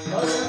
Oh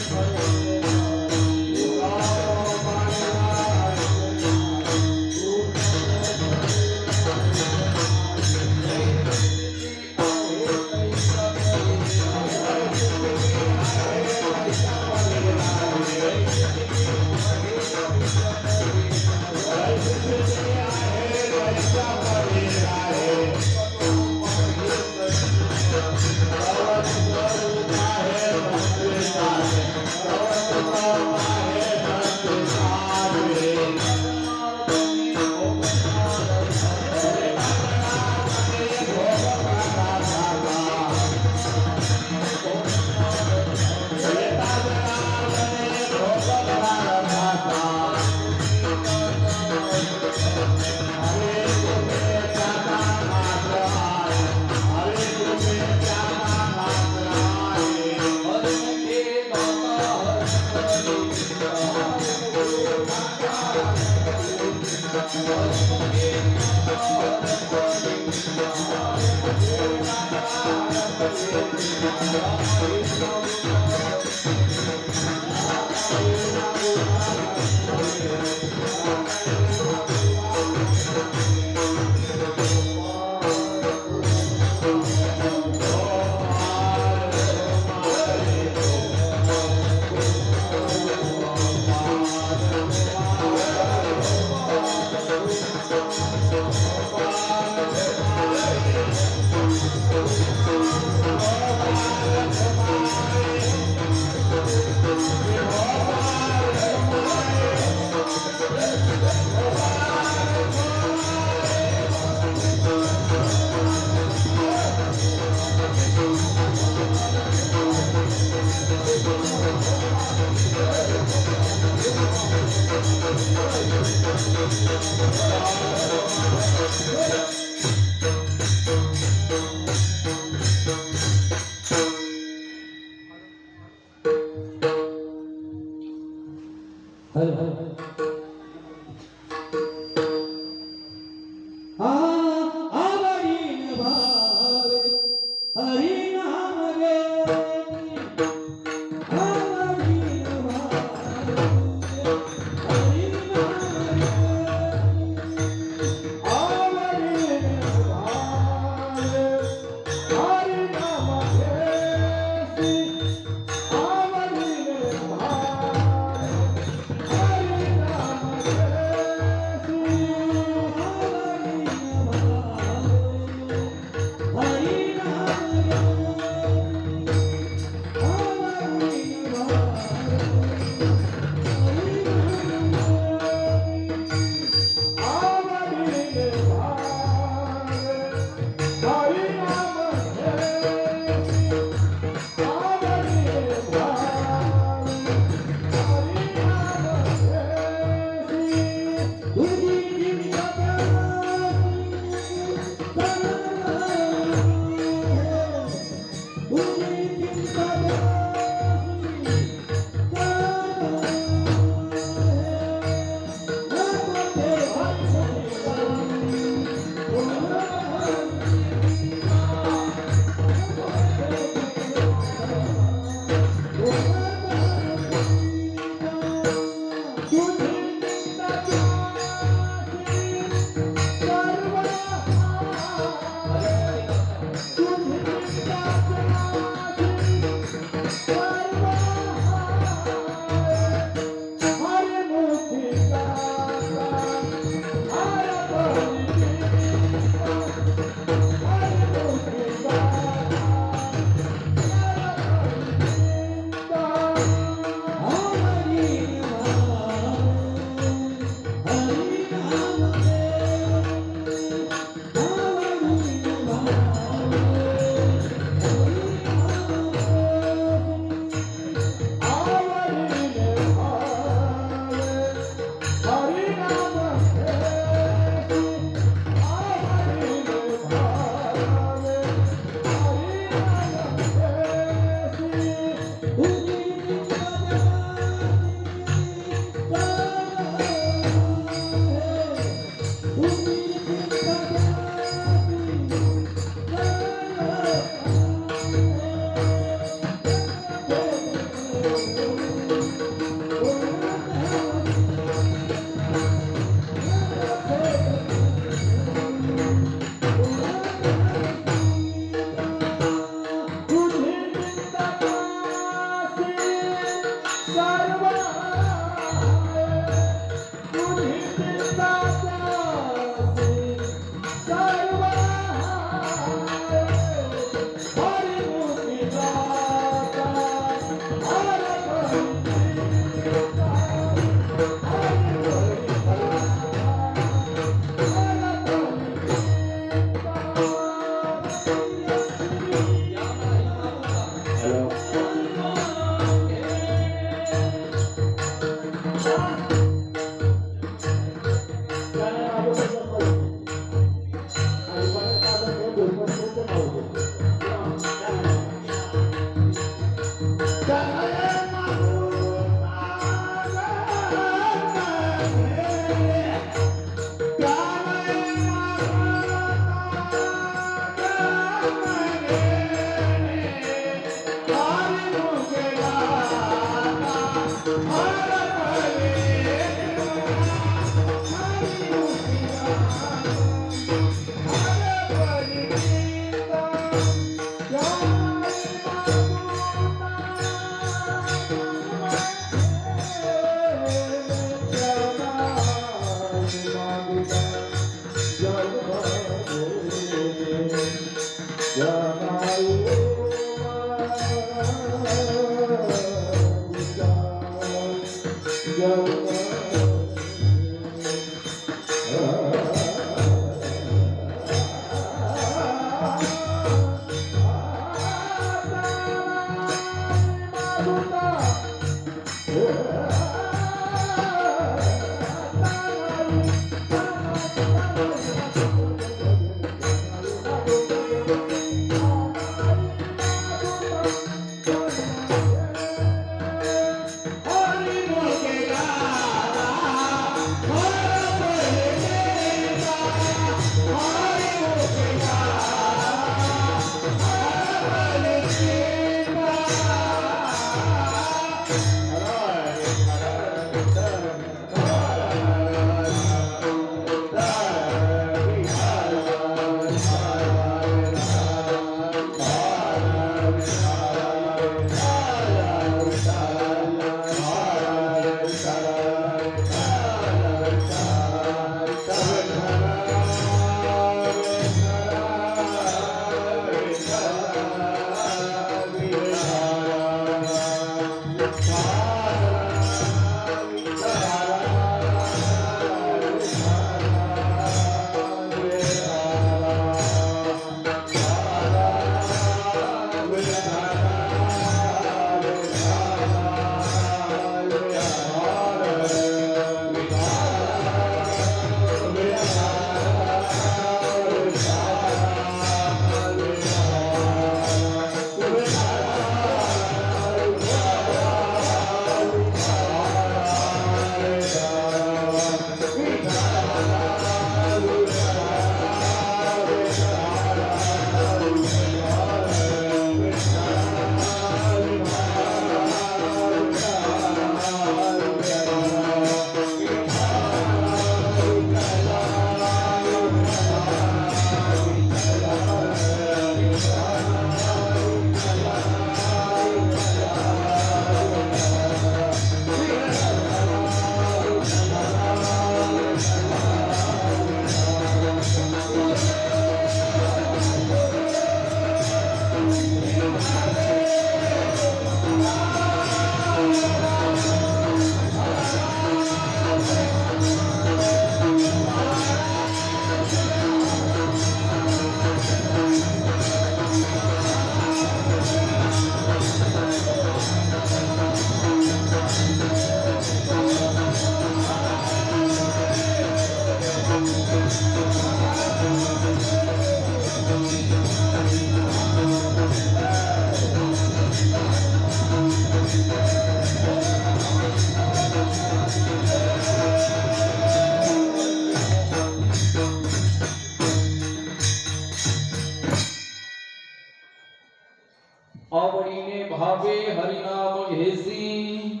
आवडीने भावे हरिनाम घेसी,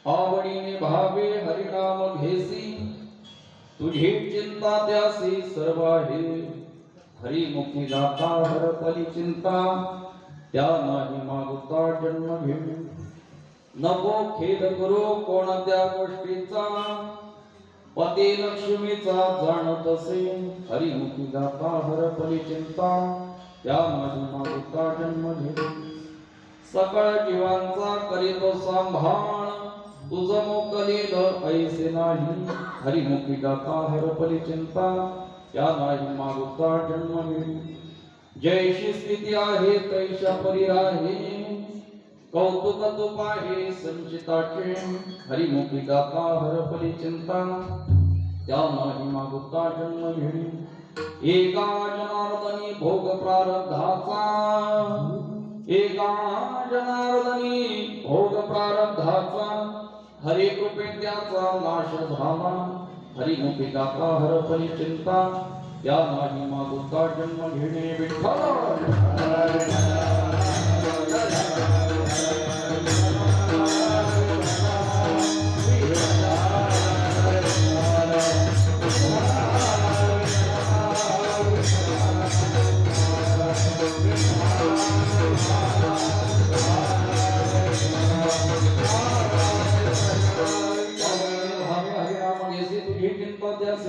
आवडीने भावे हरिनाम घेसी, तुझी चिंता त्यासी सर्व आहे. हरिमुखी जाता हरपली चिंता, त्या नाही मागुता जन्म घेऊ. नको खेद करू कोणत्या गोष्टीचा, पती लक्ष्मीचा जाणत असे. हरिमुखी जाता हरपली चिंता, त्या नाही मागुता जन्म घेऊ. सकळ जीवांचा करीतो सांभाळ, तुझ मोकलील ऐसे नाही. हरिमुखी जाता हरपली चिंता, त्या नाही मागुता जन्म घेऊ. जैशी स्थिती आहे तैशा परी राहे, कौतुक तू पाहे संचिताचे. हरिमुखी जाता हरपली चिंता, त्या नाही मागुता जन्म घेऊ. एका जनार्दनी भोग प्रारब्धाचा, एका जनार्दनी भोग प्रारब्धाचा, हरी कृपे त्याचा नाश झाला. हरिमुखी जाता हरपली चिंता, त्या नाही मागुता जन्म घेणे. विठ्ठल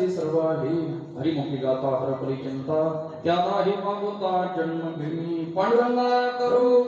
सर्व आहे. हरिमुखी गाता हरपली चिंता, त्या नाही मागुता जन्म घेणी. पांडुरंगा करू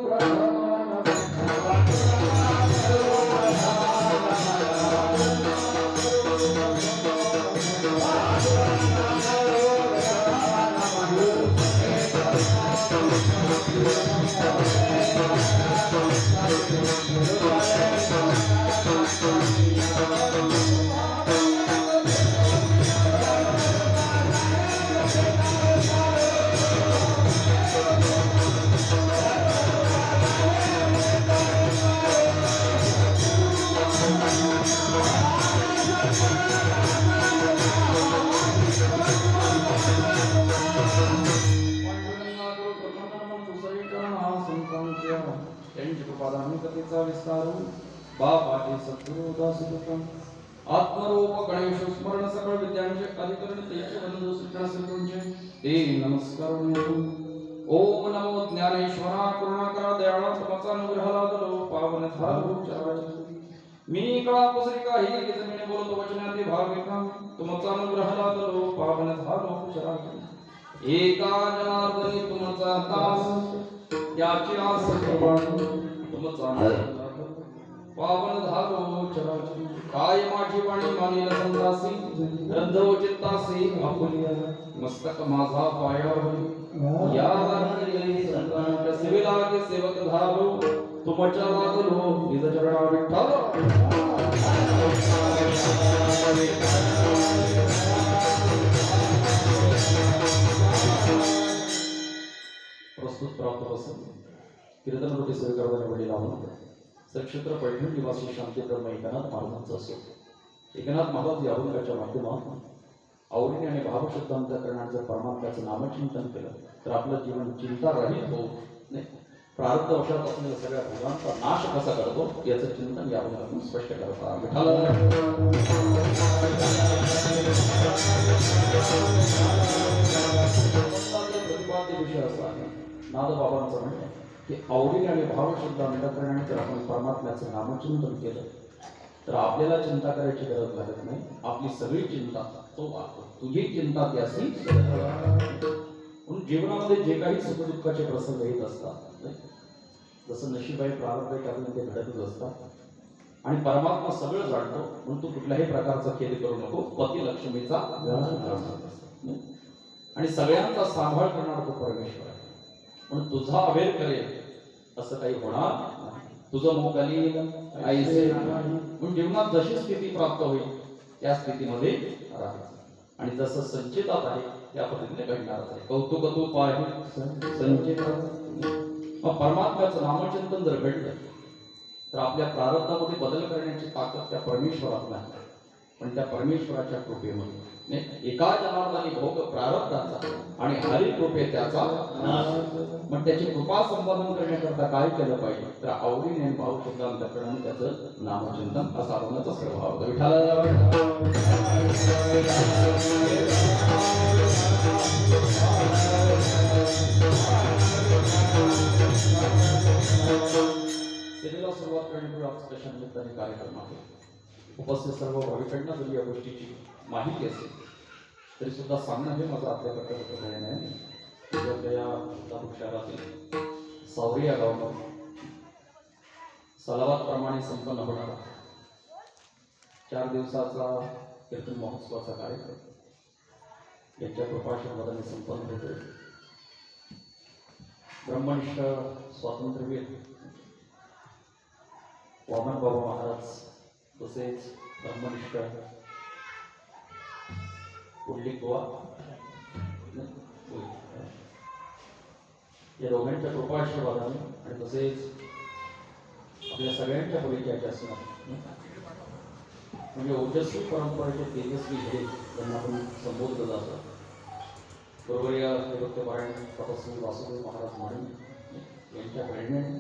विस्तार. बाबाजी सद्गुरु दासदत्तम आत्मरूप गणेश स्मरण सकळ विद्यांचे अधिकरण तेचे बंधू श्रीकृष्ण ते नमस्कार. ओम नमो ज्ञानेश्वरा करुणाकरा दयाळा तुमचा अनुग्रह लादलो पावन झालो चराचर मी कळा पुसरी काही जमिनी बोलतो वचनाती भाविका तुमचा अनुग्रह लादलो पावन झालो चराचर एका जनार्दनी तुमचा दास याची आस प्रमाण तुमचा पावन झालो चराचर काय माझी वाणी मानिल संदासी रंधव चित्तासी आपुलिया मस्तक माझा पायावर या वारकरी संतांच्या सेवेला के सेवक झालो तुमच्या लागलो निज चरणा विठ्ठल प्रस्तुत प्राप्त प्रसंग कीर्तन रोटी स्वीकारताना वडील आहोत सक्षेत्र पैठण निवासी शांती ब्रह्म एकनाथ महाराजांचा असो एकनाथ महाराज या अभंगाच्या माध्यमातून आवडीने आणि भावशुद्धांत करण्याचं परमात्म्याचं नामचिंतन केलं तर आपलं जीवन चिंता रहित होऊ नाही प्रारब्ध वशात असलेल्या सगळ्या भोगांचा नाश कसा करतो याचं चिंतन या अभंगातून स्पष्ट करतात प्रतिपाद्य विषय असा आहे नादबाबांचं म्हणणं की आवडीने आणि भावशुद्ध अंतःकरणाने जर आपण परमात्म्याचं नामचिंतन केलं तर आपल्याला चिंता करायची गरज लागत नाही आपली सगळी चिंता तो वाचतो तुझी चिंता त्याची म्हणून जीवनामध्ये जे काही सुखदुःखाचे प्रसंग येत असतात जसं नशीबाई प्रारंभ त्यातून ते घडतच असतात आणि परमात्मा सगळं जाणतो म्हणून तू कुठल्याही प्रकारचा खेद करू नको पती लक्ष्मीचा आणि सगळ्यांचा सांभाळ करणारा तो परमेश्वर आहे म्हणून तुझा अवेर करेल असं काही होणार तुझं मोकाली आईसे म्हणून जीवनात जशी स्थिती प्राप्त होईल त्या स्थितीमध्ये राहायचं आणि जसं संचितात आहे त्या पद्धतीने घडणार आहे कौतुक तू पाहे संचित मग परमात्म्याचं नामचिंतन जर घडलं तर आपल्या प्रारब्धामध्ये बदल करण्याची ताकद त्या परमेश्वरात नाही पण त्या परमेश्वराच्या कृपेमध्ये एका जनार्दनी भोग प्रारब्धाचा आणि हरी कृपे त्याचा नाश मग त्याची कृपा संपादन करण्याकरता काय केलं पाहिजे तर आवडीने भाव शुद्धांतकरणाने त्याचं नामचिंतन असा होण्याचा स्वभाव सेवेला सुरुवात करण्यापूर्वी निमित्ताने कार्यक्रम आहे उपस्थित सर्व भाविकांना जरी या गोष्टीची माहिती असेल तरी सुद्धा सांगणं हे माझं आपल्याकडे होतं नाही या शहरातील सावरी या गावामध्ये सलावातप्रमाणे संपन्न होणारा 4 दिवसाचा कीर्तन महोत्सवाचा कार्यक्रम याच्या कृपाशीर्वादाने संपन्न होतोय ब्रह्मनिष्ठ स्वातंत्र्यवीर वामन बाबा महाराज तसेच ब्रह्मनिष्ठ पुंडलिक गोवा या दोघांच्या कृपाशीर्वादाने आणि तसेच आपल्या सगळ्यांच्या परिचयाच्या असणार म्हणजे ओजस्वी परंपरेचे तेजस्वी हे त्यांना आपण संबोधलं जातं बरोबर या देवत्वपारायण तपस्वी वासुदेव महाराज म्हणून यांच्या प्रेरणेने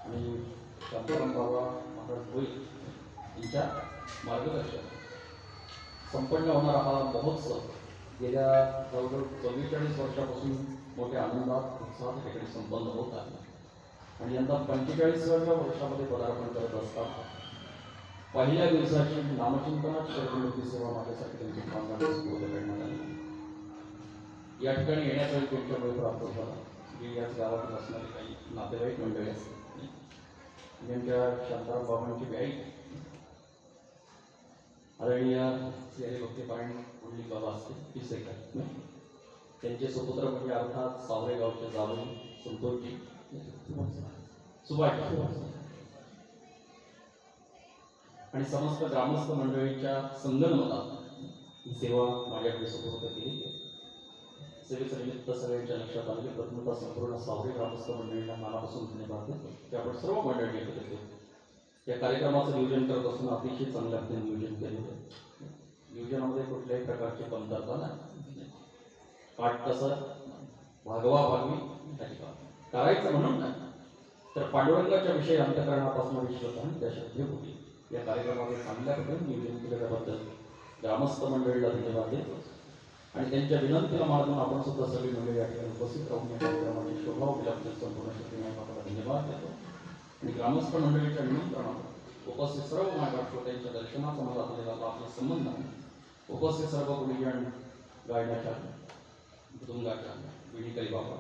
आणि शांताराम बाबा महाराज होईल यांच्या मार्गदर्शन संपन्न होणारा हा महोत्सव गेल्या जवळजवळ 44 वर्षापासून मोठ्या आनंदात उत्साहात ठिकाणी संपन्न होत आहे आणि यंदा 45व्या वर्षामध्ये पदार्पण करत असतात पहिल्या दिवसाची नामचिंतनाची शरणमूर्ती सेवा माझ्यासाठी त्यांची कामगारांची पूर्ण करण्यात आली या ठिकाणी येण्याचा त्यांच्यामुळे प्राप्त झाला की याच गावातील असणारी काही नातेवाईक मंडळी असतात ज्यांच्या शांताराम बाबांची व्याई आदरणीय श्री हरिभक्तीपारायण पुंडलिक बाबा असतील पिसेकर त्यांचे सुपुत्र म्हणजे अर्थात सावरे गावचे जावई संतोषजी सुभाष आणि समस्त ग्रामस्थ मंडळीच्या संगनमतात ही सेवा माझ्याकडे सुपूर्द केली सेवेचं निमित्त सगळ्यांच्या लक्षात आले प्रथमतः संपूर्ण सावरे ग्रामस्थ मंडळींना मनापासून धन्यवाद देतो की आपण सर्व मंडळी एकत्र केले या कार्यक्रमाचं नियोजन करत असताना अतिशय चांगल्या अर्थाने नियोजन केलेलं आहे नियोजनामध्ये कुठल्याही प्रकारची कमतरता नाही काटकसर भागवा भागवी करायचं म्हणून नाही तर पांडुरंगाच्या विषयी अंतःकरणापासून विश्वास आणि त्या शक्ती होती या कार्यक्रमामध्ये चांगल्या प्रकारे नियोजन केल्याबद्दल ग्रामस्थ मंडळीला धन्यवाद देतो आणि त्यांच्या विनंतीला मानून आपण सुद्धा सगळी मंडळी या ठिकाणी उपस्थित राहून या कार्यक्रमाची शोभा उद्यापतील संपूर्ण शक्तीने आपल्याला धन्यवाद देतो. आणि ग्रामस्थ मंडळीच्या निमंत्रणात उपस्थित सर्व मायबाप श्रोत्यांच्या दर्शनाचा मला झालेला आपला संबंध आहे. उपस्थित सर्व गुणीजन, गायनाच्या, मृदुंगाच्या, विणीकरी बाबा,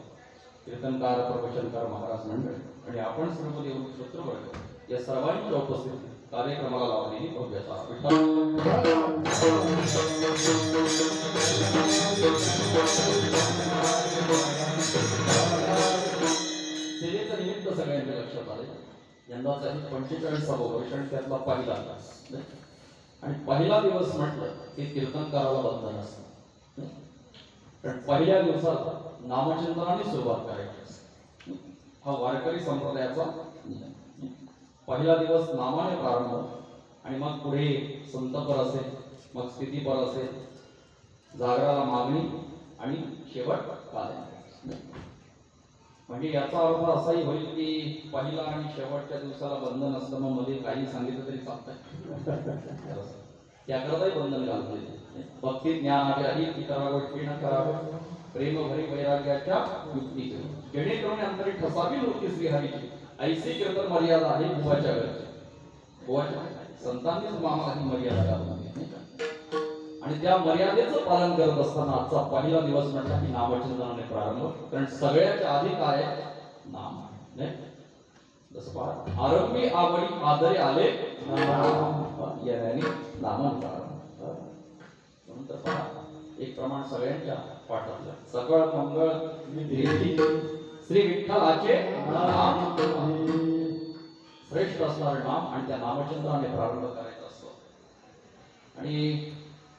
कीर्तनकार, प्रवचनकार, महाराज मंडळ आणि आपण सर्व देव श्रोतृवर्ग या सर्वांच्या उपस्थितीत कार्यक्रमाला लावलेली भव्यता सेवेचं निमित्त सगळ्यांच्या लक्षात आले. यंदाचा 45वा वर्ष आणि त्यातला पहिला तास आणि पहिला दिवस म्हटलं की कीर्तनकाराला बंधन असतं. कारण पहिल्या दिवसात नामचिंतनाने सुरुवात करायची असते. हा वारकरी संप्रदायाचा पहिला दिवस नामाने प्रारंभ आणि मग पुढे संतपर असेल, मग स्थितीपर असेल, जागराला मागणी आणि शेवट काल. म्हणजे याचा अर्थ असाही होईल की पहिला आणि शेवटच्या दिवसाला बंधन असतं, मग मध्ये काही सांगितलं तरी चालतंय. त्याकरताही बंधन घालतोय. भक्ती ज्ञान आधी करावं की न करावं, प्रेम भरी वैराग्याच्या युक्ती जेणेकरून अंतरी ठसावी होती श्रीहरीची. ऐसी कीर्तन मर्यादा आहे बुवाच्या घरची. बुवाच्या संतांनीच मामा ही मर्यादा घालून आणि त्या मर्यादेचं पालन करत असताना आजचा पहिला दिवस म्हटला की नामचिंतनाने प्रारंभ. कारण सगळ्याच्या आधी काय नाम आहे. जसं पहा, आरंभी आवडी आदरे आले याने नामन प्रारंभ. म्हणून तर पहा, एक प्रमाण सगळ्यांच्या पाठातलं सकळ मंगळ श्री विठ्ठलाचे नाम श्रेष्ठ असणारे नाम आणि त्या नामचिंतनाने प्रारंभ करायचा असतो. आणि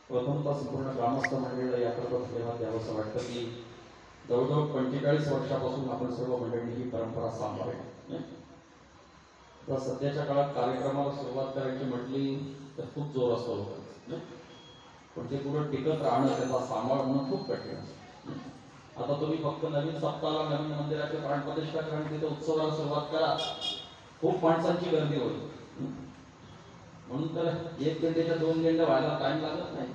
प्रथमतः संपूर्ण ग्रामस्थ मंडळीला याकरता धन्यवाद द्यावंसं वाटतं की जवळजवळ 45 वर्षापासून आपण सर्व मंडळी ही परंपरा सांभाळली. तर सध्याच्या काळात कार्यक्रमाला सुरुवात करायची म्हटली तर खूप जोर असतो लोकांचा, पण ते पुढे टिकत राहणं, त्याचा सांभाळ होणं खूप कठीण असतं. आता तुम्ही फक्त नवीन सप्ताहाला नवीन मंदिराचे प्राणप्रतिष्ठा करा, तिथे उत्सवाला सुरुवात करा, खूप माणसांची गर्दी होईल. म्हणून तर 1 घंटेच्या 2 घंटे व्हायला टाइम लागत नाही,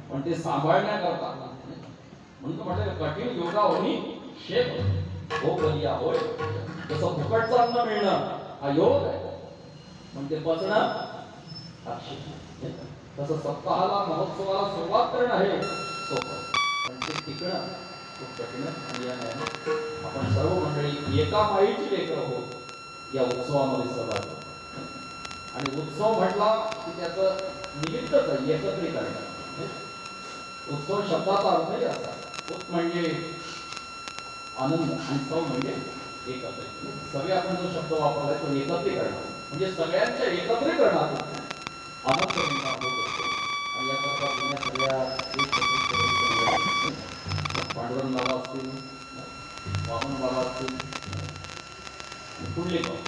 पण ते सांभाळण्याकरता म्हणून तर म्हटलं कठीण योगा होणी शेप हो बलिया होय. जसं फुकटचं अन्न मिळणं हा योग आहे, पण ते पचणं तसं सप्ताहाला महोत्सवाला सुरुवात करणं हे सोपं, पण ते टिकणं खूप कठीण आहे. आणि आपण सर्व मंडळी एका माईची लेकरं होत या उत्सवामध्ये सहभागी. आणि उत्सव म्हटला की त्याचं निमित्तच आहे एकत्रीकरण. उत्सव शब्दाचा अर्थही असा, उत म्हणजे आनंद आणि सव म्हणजे एकत्रित. सगळे आपण जो शब्द वापरलाय तो एकत्रीकरण, म्हणजे सगळ्यांच्या एकत्रीकरणात आनंद निर्माण होत असतो. आणि याकरता जुन्या सगळ्या पांडुरंग बाबा असतील, वामन बाबा असतील, पुढले बाबा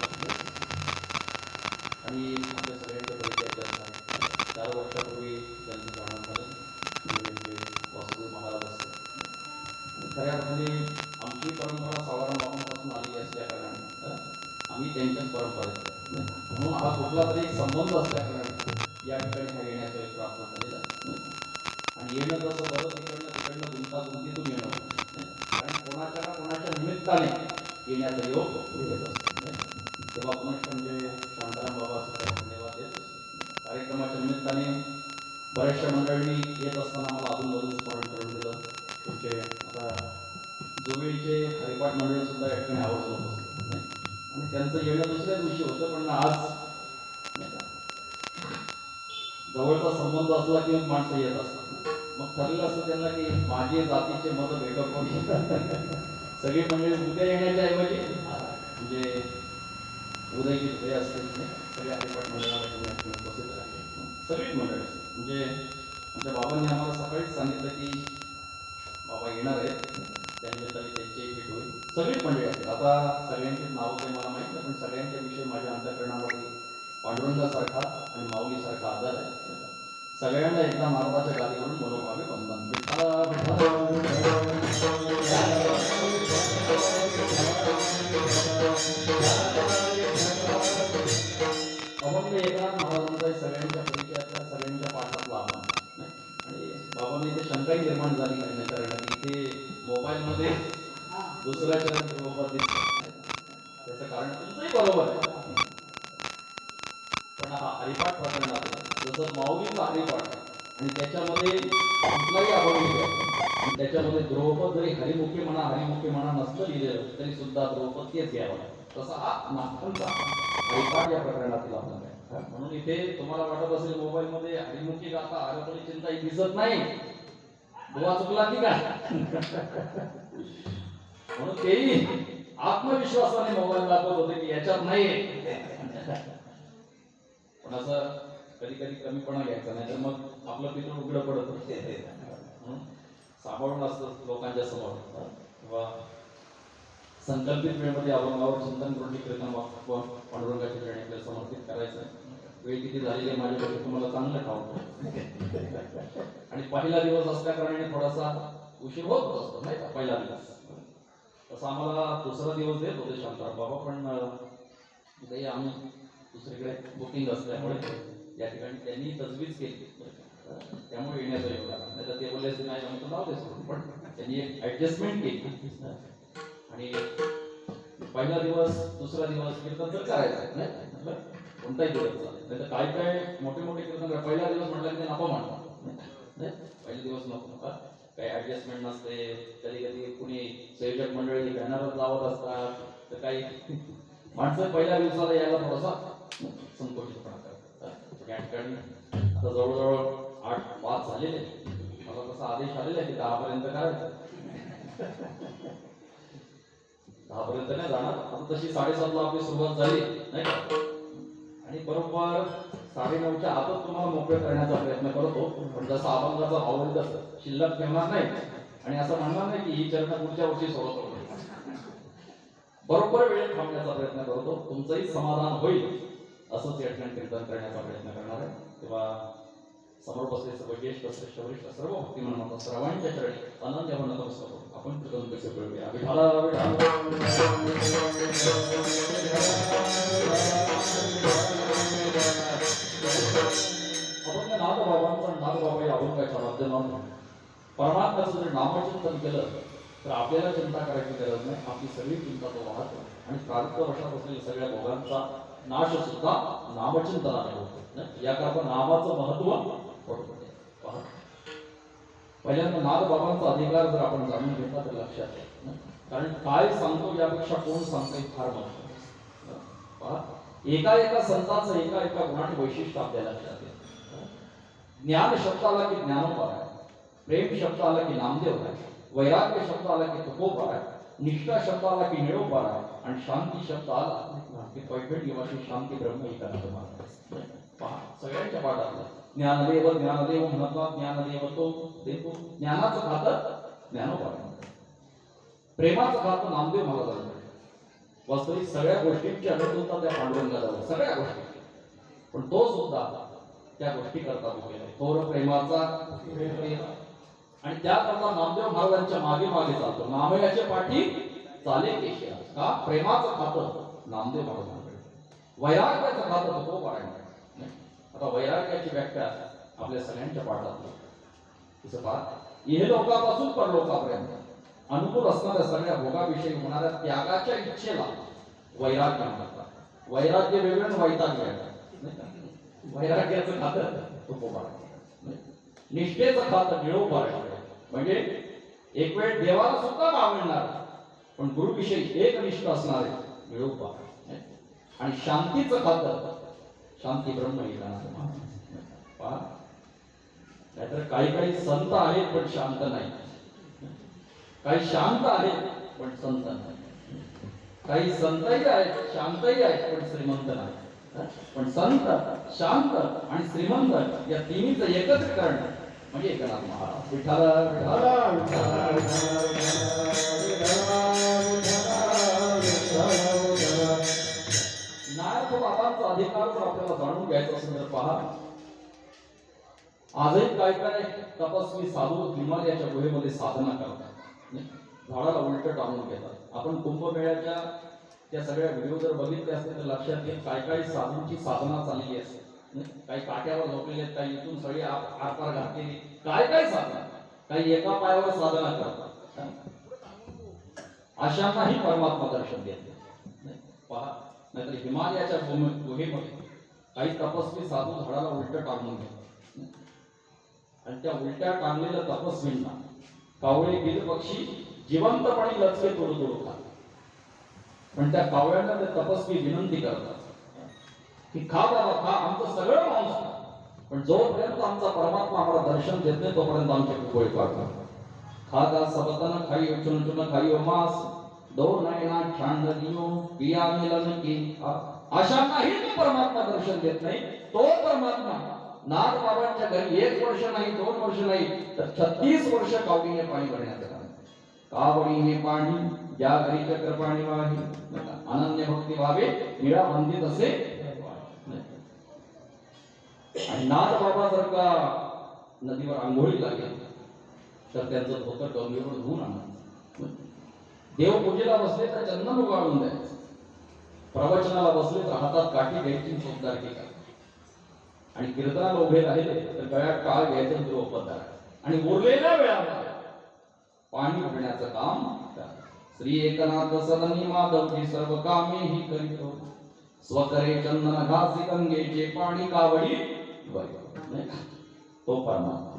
आणि आपल्या सगळ्यांच्या परिचयाचे असणार. 4 वर्षापूर्वी त्यांचं जाणं झालं म्हणजे वासुदेव महाराज असतात. खऱ्या अर्थाने आमची परंपरा साधारण बाबांपासून आलेली असल्या कारणाने आम्ही त्यांच्याच परंपरेत, म्हणून हा कुठला तरी एक संबंध असल्या कारणाने या ठिकाणी हा येण्याचा एक प्रार्थना झालेला आहे. आणि येणं तसं बरं तिकडनं गुंतागुंतीतून येणं, कारण कोणाच्या निमित्ताने येण्याचा योग येत असतो. तेव्हा पुनश्च म्हणजे शांताराम बाबा धन्यवाद देत असतो. कार्यक्रमाच्या निमित्ताने बऱ्याचशा मंडळींनी येत असताना मला अधूनमधून स्मरण करून दिलं. तुमचे आता जोवेळीचे हरिपाठ मंडळ सुद्धा या ठिकाणी आवडलं होतं आणि त्यांचं येणं दुसऱ्या दिवशी होतं, पण आज जवळचा संबंध असला की माणसं येत असतात. मग ठरलं असतं त्यांना की माझे जातीचे मत भेटत कोणी सगळी मंडळी उद्या येण्याच्या ऐवजी म्हणजे उदयची हे असतील सगळ्या हरिपाठ मंडळाला उपस्थित राहिले, सगळीच मंडळी असतील. म्हणजे आमच्या बाबांनी आम्हाला सकाळीच सांगितलं की बाबा येणार आहेत, त्यानिमित्ताने त्यांची भेट होईल. सगळीच मंडळी असतील. आता सगळ्यांची नावं काही मला माहीत नाही, पण सगळ्यांच्या विषयी माझ्या अंतःकरणामध्ये पांडुरंगासारखा आणि माऊलीसारखा आदर आहे. सगळ्यांना एकदा महाराजाच्या गादीवरून मनोभावे वंदन. अभंग एकनाथ महाराजांचा सगळ्यांच्या परिचयातल्या सगळ्यांच्या पाठातला आभार. आणि बाबांनी इथे शंकाही निर्माण झाली तुमचंही बरोबर आहे. पण हा हरिपाठ प्रकरणात जसं माऊलीचा हरिपाठ आणि त्याच्यामध्ये कुठलाही अभाव नाही आणि त्याच्यामध्ये द्रौपद जरी हरिमुखी म्हणा नसतं लिहिलेलं तरी सुद्धा द्रौपद तेच घ्यावं तसा हा नाथांचा हरिपाठ या प्रकरणातील आपला आहे. म्हणून इथे तुम्हाला वाटत असेल मोबाईल मध्ये हरिमुखी गाता आरपली चिंता ही दिसत नाही, दुवा चुकला की काय म्हणून तेही आत्मविश्वासाने मोबाईल दाखवत होते की याच्यात नाही. पण असं कधी कधी कमीपणा घ्यायचा नाही तर मग आपलं पितळ उघडं पडत म्हणून सांभाळून असतं लोकांच्या समोर किंवा संकल्पित वेळेमध्ये अभंगावर चिंतन करून कीर्तन पांडुरंगाच्या चरणी आपल्याला समर्पित करायचं. वेळ किती झालेली आहे माझ्याकडे तुम्हाला चांगलं ठाऊक आणि पहिला दिवस असल्या कारणाने थोडासा उशीर होत असतो नाही का पहिला दिवस. तसं आम्हाला दुसरा दिवस देत होते शांताराम बाबा पण उद्या आम्ही दुसरीकडे बुकिंग असल्यामुळे या ठिकाणी त्यांनी तजवीज केली त्यामुळे येण्याचा योग आला. नाही तर ते बोलले नाही आम्ही तर नाव देतो पण त्यांनी एक ऍडजस्टमेंट केली आणि पहिला दिवस दुसरा दिवस कीर्तन तर करायचं नाही कोणताही दिवस चालेल. नाही तर काय काय मोठे मोठे कीर्तन पहिला दिवस म्हटलं की नको म्हणतात पहिले दिवस नको नका काही ऍडजस्टमेंट नसते. कधी कधी कुणी संयोजक मंडळी बॅनर लावत असतात तर काही माणसं पहिल्या दिवसाला यायला थोडासा संकोचितपणा करतात. या ठिकाणी आता जवळजवळ 8:05 झालेले मला तसा आदेश आलेला आहे की 10 पर्यंत करायचं. 10 पर्यंत नाही जाणार. आता तशी 7:30ला आपली सुरुवात झाली नाही का आणि बरोबर 9:30च्या आतच तुम्हाला मोकळे करण्याचा प्रयत्न करतो. पण जसा अभंगाचा भाव होईल तसं शिल्लक ठेवणार नाही आणि असं म्हणणार नाही की ही चर्चा पुढच्या वर्षी सोडत होतो. बरोबर वेळेत थांबण्याचा प्रयत्न करतो. तुमचंही समाधान होईल असंच या ठिकाणी कीर्तन करण्याचा प्रयत्न करणार आहे. तेव्हा समोर बसले सर्व ज्येष्ठ श्रेष्ठ वरिष्ठ सर्व भक्तिमान माता सर्वांच्या चरणी अनन्य नमस्कार करू आपण कीर्तन कसे करूया. विठाला आपण नाथ बाबांचा नाथ बाबा या अभंगाच्या माध्यमातून परमात्म्याचं जर नामचिंतन केलं तर आपल्याला चिंता करायची गरज नाही. आपली सगळी चिंता तो वाहतो आणि प्रारब्ध वशात असलेल्या सगळ्या भोगांचा नाश सुद्धा नामचिंतनाने होतो. याकरता नामाचं महत्व पहिल्यांदा नाथ बाबांचा अधिकार जर आपण जाणून घेतला तर लक्षात येईल. कारण काय सांगतो यापेक्षा कोण सांगतो फार महत्त्वाचं. एका एका संतांचं एका एका गुणाने वैशिष्ट्य आपल्याला लक्षात येईल. ज्ञान शब्द आला की ज्ञानोबा आहे, प्रेम शब्द आला की नामदेव आहे, वैराग्य शब्द आला की तुकोबा आहे, निष्ठा शब्द आला की निळोबा आहे आणि शांती शब्द आला की पैठण निवासी शांती ब्रह्म एकांत मार्ग. पहा सगळ्यांच्या पाठातलं ज्ञानदेव ज्ञानदेव म्हणतात. ज्ञानदेव तो देतो. ज्ञानाचं खातं ज्ञानोबा, प्रेमाचं खातं नामदेव महाराजांकडे. वास्तविक सगळ्या गोष्टींची अनुकूलता त्या पांडुरंगाला सगळ्या गोष्टी पण तो सुद्धा त्या गोष्टी करता गेला थोर प्रेमाचा आणि त्याकरता नामदेव महाराजांच्या मागे मागे चालतो. नामयाच्या पाठी चाले केशा का प्रेमाचं खातं नामदेव महाराजांकडे, वैराग्याचं खातं तो पारायण. आता वैराग्याची व्याख्या आपल्या सगळ्यांच्या पाठात इह लोकापासून परलोकापर्यंत अनुकूल असणाऱ्या सगळ्या भोगाविषयी होणाऱ्या त्यागाच्या इच्छेला वैराग्य म्हणतात. वैराग्य वेगळं वैताग्य वेगळं. वैराग्याचं खातं तुकोबारायण, निष्ठेचं खातं निळोबारायण. म्हणजे एक वेळ देवाला सुद्धा मावळणार पण गुरुविषयी एकनिष्ठ असणारे निळोबारायण आणि शांतीचं खातं शांती ब्रह्म पहा. नाहीतर काही काही संत आहेत पण शांत नाही, काही शांत आहेत पण संत नाही, काही संतही आहेत शांतही आहेत पण श्रीमंत नाही. पण संत शांत आणि श्रीमंत या तिन्हीचं एकत्रीकरण म्हणजे एकनाथ महाराज. विठाला नाथ बाबांचा अधिकार जर आपल्याला जाणून घ्यायचा असेल तर पहा आजही काय काय तपस्वी साधू हिमालयाच्या गुहेमध्ये साधना करतात, झाडाला उलट टाळून घेतात. आपण कुंभमेळ्याच्या त्या सगळ्या व्हिडिओ जर बघितले असतील तर लक्षात येईल काय काय साधूंची साधना चाललेली असते. काही काट्यावर झोपलेले आहेत, काही इथून सगळी आरपार घातलेली, काय काय साधना, काही एका पायावर साधना करतात. अशांनाही परमात्मा दर्शन देते. पहा, नाहीतर हिमालयाच्या गुहेमध्ये काही तपस्वी साधू झाडाला उलट टांगून घ्या आणि त्या उलट्या टांगलेल्या तपस्वींना कावळे बिल पक्षी जिवंतपणे लचके तोडू तोडू खा. पण त्या कावळ्यांना ते तपस्वी विनंती करतात की खा बाबा खा, आमचं सगळं मांस खा, पण जोपर्यंत आमचा परमात्मा आम्हाला दर्शन देत नाही तोपर्यंत आमचे पोळी पाडतात. खादा सबतन खाई चुन चुन खाई मांस दो नयना छांड दियो पिया मिलन की. अशा नाही तो परमात्मा दर्शन देत नाही. तो परमात्मा नाथ बाबांच्या घरी 1 वर्ष नाही 2 वर्ष नाही तर 36 वर्ष कावडीने पाणी भरण्याचं काम. कावडीने पाणी ज्या घरी चक्र पाणी वाही अनन्य भक्ती व्हावे निळा बंदित असे. आणि नाथ बाबा जर का नदीवर आंघोळीला गेले तर त्यांचं धोतर डोंगरीवर धुवून आणायचं. देवपूजेला बसले तर चंदन उगाळून द्यायचं. प्रवचनाला बसले तर हातात काठी घ्यायची चोपदार केली आणि कीर्तनाला उभे राहिले तर गळ्यात टाळ घ्यायचं द्रोपदार आणि उरलेल्या वेळामध्ये पाणी भरण्याचं काम. श्री एकनाथ सदनी माधवजी सर्व कामे ही करीतो स्वकरे चंदन घासी गंगेचे पाणी कावडी तो परमात्मा.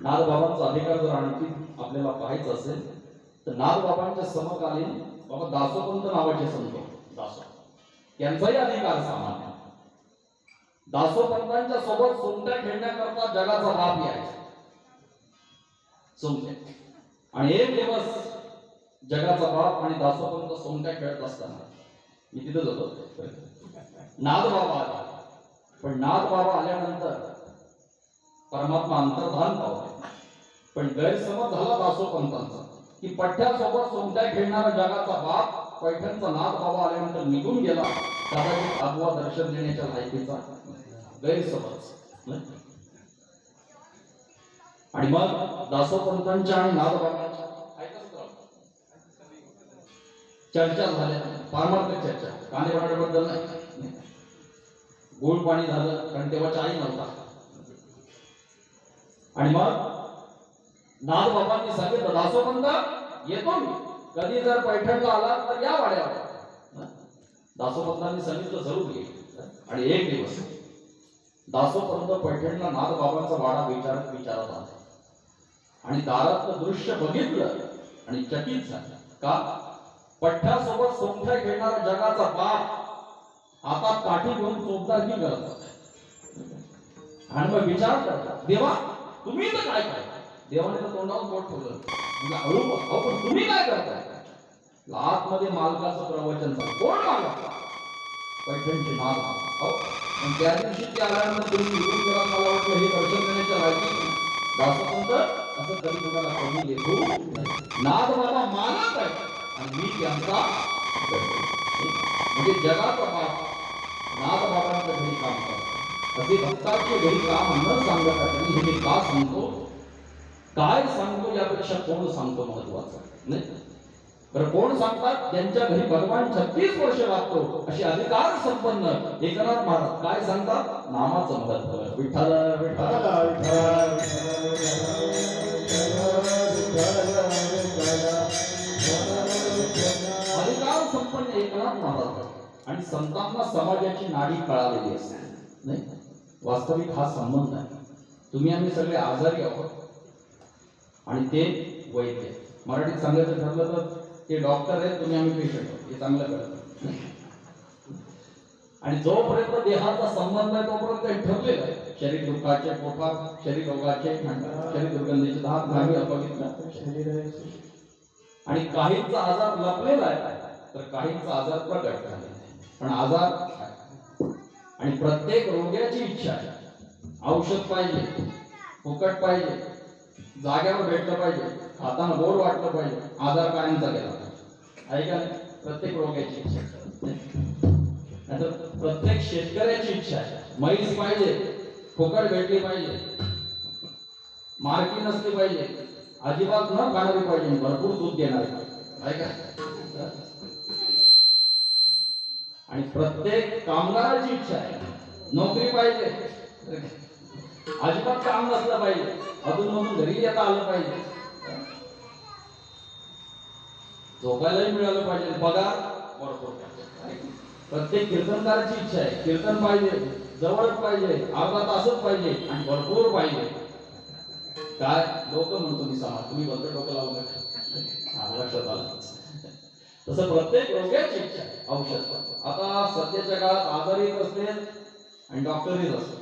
नाथबाबांचा अधिकार जर आणखी आपल्याला पाहायचं असेल तर नाथबाबांच्या समकालीन बाबा दासोपंत नावाचे संत दासो यांचाही अधिकार सामान्य. दासोपंतांच्या सोबत सोंगट्या खेळण्याकरता जगाचा बाप यायचा सोंगट्या. आणि एक दिवस जगाचा बाप आणि दासोपंत सोंगट्या खेळत असताना मी तिथेच होतो. नाथबाबा आला, पण नाथबाबा आल्यानंतर परमात्मा अंतर्धान पावले. पण गैरसमज झाला दासोपंतांचा की पठ्ठ्यासोबत सोंगट्या खेळणारा जगाचा बाप पैठणचा नाथबाबा आल्यानंतर निघून गेला. कदाचित आगवा दर्शन देण्याच्या लायकीचा गैरसमज. आणि मग दासोपंतांच्या आणि नाथबाबांच्या चर्चा झाल्या. पारमार्थिक चर्चा, कानेवाड्याबद्दल नाही. गोड पाणी झालं कारण तेव्हा चाही नव्हता. आणि मग नाथबाबांनी सांगितलं दासोपंत येतो मी, कधी जर पैठणला आला तर या वाड्यावर. दासोपंतांनी सांगितलं जरूर ये. आणि एक दिवस दासोपंत पैठणला नाथबाबांचा वाडा विचारत आला आणि दारातलं दृश्य बघितलं आणि चकित झालं. का? पठ्ठ्यासोबत सोंगट्या खेळणारा जगाचा बाप हातात काठी घेऊन चोपदारकी करतात. आणि मग विचार करतात देवा तुम्ही तर काय करताय. देवाने तर तोंडावर बोट ठेवलं पण तुम्ही काय करताय. आतमध्ये मालकाचं प्रवचन झालं. कोण मालक? पैठणचे नाथ. पण त्या दिवशी ते आल्यानंतर तुम्ही निघून गेला. मला वाटलं हे दर्शन देण्याच्या लायकी दासोपंत असं कधी कोणाला कमी लेखू. नाथ बाबा मानत आहे आणि मी त्यांचा म्हणजे जगाचा बाप नाथ बाबांच्या घरी काम करतो. असे भक्तांच्या घरी काम न सांगता हे मी का सांगतो, काय सांगतो यापेक्षा कोण सांगतो महत्वाचं नाही. बरं कोण सांगतात? ज्यांच्या घरी भगवान 36 वर्ष वागतो अशी अधिकार संपन्न एकनाथ महाराज काय सांगतात? नामाचं महत्व. विठ्ठल विठ्ठल अधिकार संपन्न एकनाथ महाराज. आणि संतांना समाजाची नाडी कळालेली असते नाही. वास्तविक हा संबंध आहे. तुम्ही आम्ही सगळे आजारी आहोत आणि ते वैद्य. मराठीत सांगायचं ठरलं तर ते डॉक्टर आहेत, तुम्ही आम्ही पेशंट आहोत. हे चांगलं कळतं. आणि जोपर्यंत देहाचा संबंध आहे तोपर्यंत हे ठरलेलं आहे. शरीर दुःखाचे पोटात, शरीर रोगाचे, शरीर दुर्गंधीचे धाक नाही अपवित्र शरीर. आणि काहींचा आजार लपलेला आहे तर काहींचा आजार प्रकट झालेला आहे. पण आजार आणि प्रत्येक रोग्याची इच्छा आहे. औषध पाहिजे, फुकट पाहिजे, जाग्यावर भेटलं पाहिजे, खाताना गोड वाटलं पाहिजे. आजार कायमचा गेला आहे का? प्रत्येक रोग्याची इच्छा आहे. प्रत्येक शेतकऱ्याची इच्छा आहे. म्हैस पाहिजे, फुकट भेटली पाहिजे, मारकी नसली पाहिजे, अजिबात न खाणारी पाहिजे, भरपूर दूध देणारी आहे का? आणि प्रत्येक कामगाराची इच्छा आहे नोकरी पाहिजे, अजिबात काम नसलं पाहिजे, अधून मधून घरी येता आलं पाहिजे. झोपायलाही मिळालं पाहिजे, पगार भरपूर पाहिजे. प्रत्येक कीर्तनकाराची इच्छा आहे, कीर्तन पाहिजे, जवळच पाहिजे, अर्धा तासच पाहिजे आणि भरपूर पाहिजे. काय लोक म्हणतो मी समाज, तुम्ही बंद डोकं लावू नका, लक्षात आलं. तसं प्रत्येक रोग्याची इच्छा आहे औषध पाहिजे. आता सध्याच्या काळात आजारी असले आणि डॉक्टरही असले.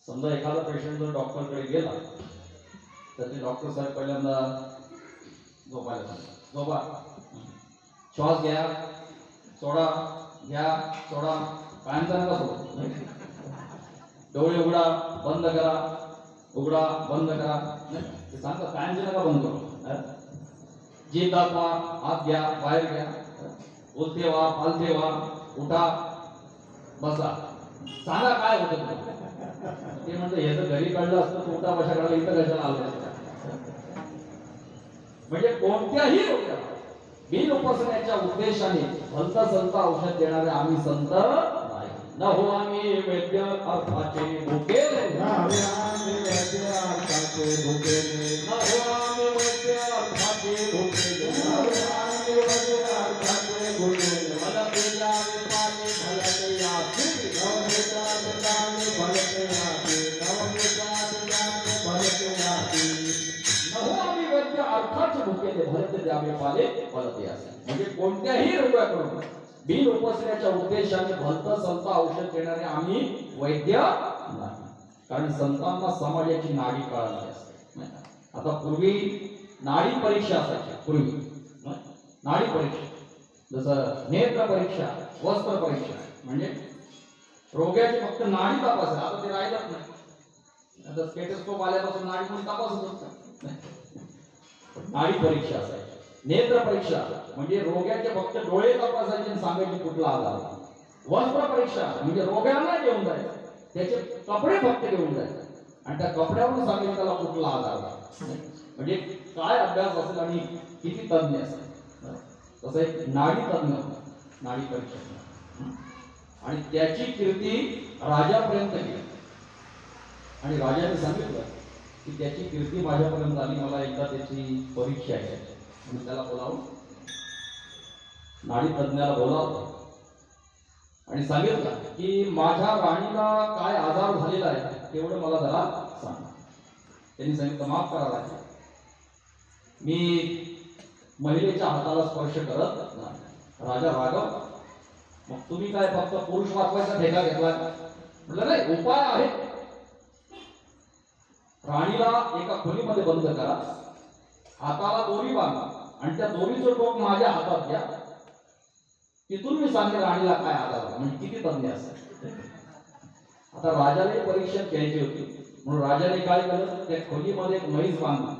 समजा एखादा पेशंट जर डॉक्टरकडे गेला तर ते डॉक्टर साहेब पहिल्यांदा झोपायला सांगतात, झोपा, श्वास घ्या, सोडा, घ्या, सोडा, कायमचा नका सोडू, डोळे उघडा, बंद करा, उघडा, बंद करा, ते सांगतात कायमचे नका बंद करू. जीभ दाखवा, हात घ्या, बाहेर घ्या, बोलते व्हा, पालते व्हा, उठा, बसा, सांगा काय होतं. ते म्हणतं हे जर घरी कळलं असतं तर उठा बशा करायला इथं कशाला आलं असतं. म्हणजे कोणत्याही रोगाला बिन उपासण्याच्या उद्देशाने भलता सलता औषध देणारे आम्ही संत नाही. न हो आम्ही वैद्य अर्थाचे भुकेले, न हो आम्ही वैद्य अर्थाचे भुकेले, न हो आम्ही वैद्य अर्थाचे भुकेले, न हो आम्ही वैद्य अर्थाचे भुकेले. भलते जावे पाले भलते यासी, नवते जावे पाले भलते यासी, नवते जावे पाले भलते यासी. न हो आम्ही वैद्य अर्थाचे भुकेले, भलते जावे पाले भलते यासी. म्हणजे कोणत्याही रोगाकडून बिन उपसण्याच्या उद्देशाने भलता सलता औषध देणारे आम्ही वैद्य नाही. कारण संतांना समाजाची नाडी कळाली असते. आता पूर्वी नाडी परीक्षा असायची, पूर्वी नाडी परीक्षा, जसं नेत्र परीक्षा, वस्त्र परीक्षा, म्हणजे रोग्याची फक्त नाडी तपासायची. आता ते राहिलंच नाही. आता स्टेथोस्कोप आल्यापासून नाडी कोणी तपासत असतं. नाडी परीक्षा असायची. नेत्र परीक्षा म्हणजे रोग्याचे फक्त डोळे तपासायचे आणि सांगायचे कुठला आजार. वस्त्र परीक्षा म्हणजे रोग्याला घेऊन जायचं, त्याचे कपडे फक्त घेऊन जायचे आणि त्या कपड्यावरून सांगायचं त्याला कुठला आजार. म्हणजे काय अभ्यास असेल आणि किती तज्ञ असेल. तसं एक नाडी तज्ञ, नाडी परीक्षा, आणि त्याची कीर्ती राजापर्यंत गेली. आणि राजाने सांगितलं की त्याची कीर्ती माझ्यापर्यंत आली, मला एकदा त्याची परीक्षा आहे. मी त्याला बोलावून नाडी तज्ञाला बोलावलं आणि सांगितलं की माझ्या राणीला काय आजार झालेला आहे तेवढं मला जरा सांग. त्यांनी सांगितलं माफ करा राजा, मी महिलेच्या हाताला स्पर्श करत नाही. राजा रागव, मग तुम्ही काय फक्त पुरुष वाचवायचा ठेका घेतला? म्हटलं नाही, उपाय आहे. राणीला एका खोलीमध्ये बंद करा, हाताला दोरी बांधा आणि त्या दोरीचं टोक माझ्या हातात घ्या, तिथून मी सांगेन राणीला काय आजार, म्हणजे किती तज्ञ असेल. आता राजाने परीक्षा घ्यायची होती म्हणून राजाने काय केलं, त्या खोलीमध्ये एक म्हैस बांधली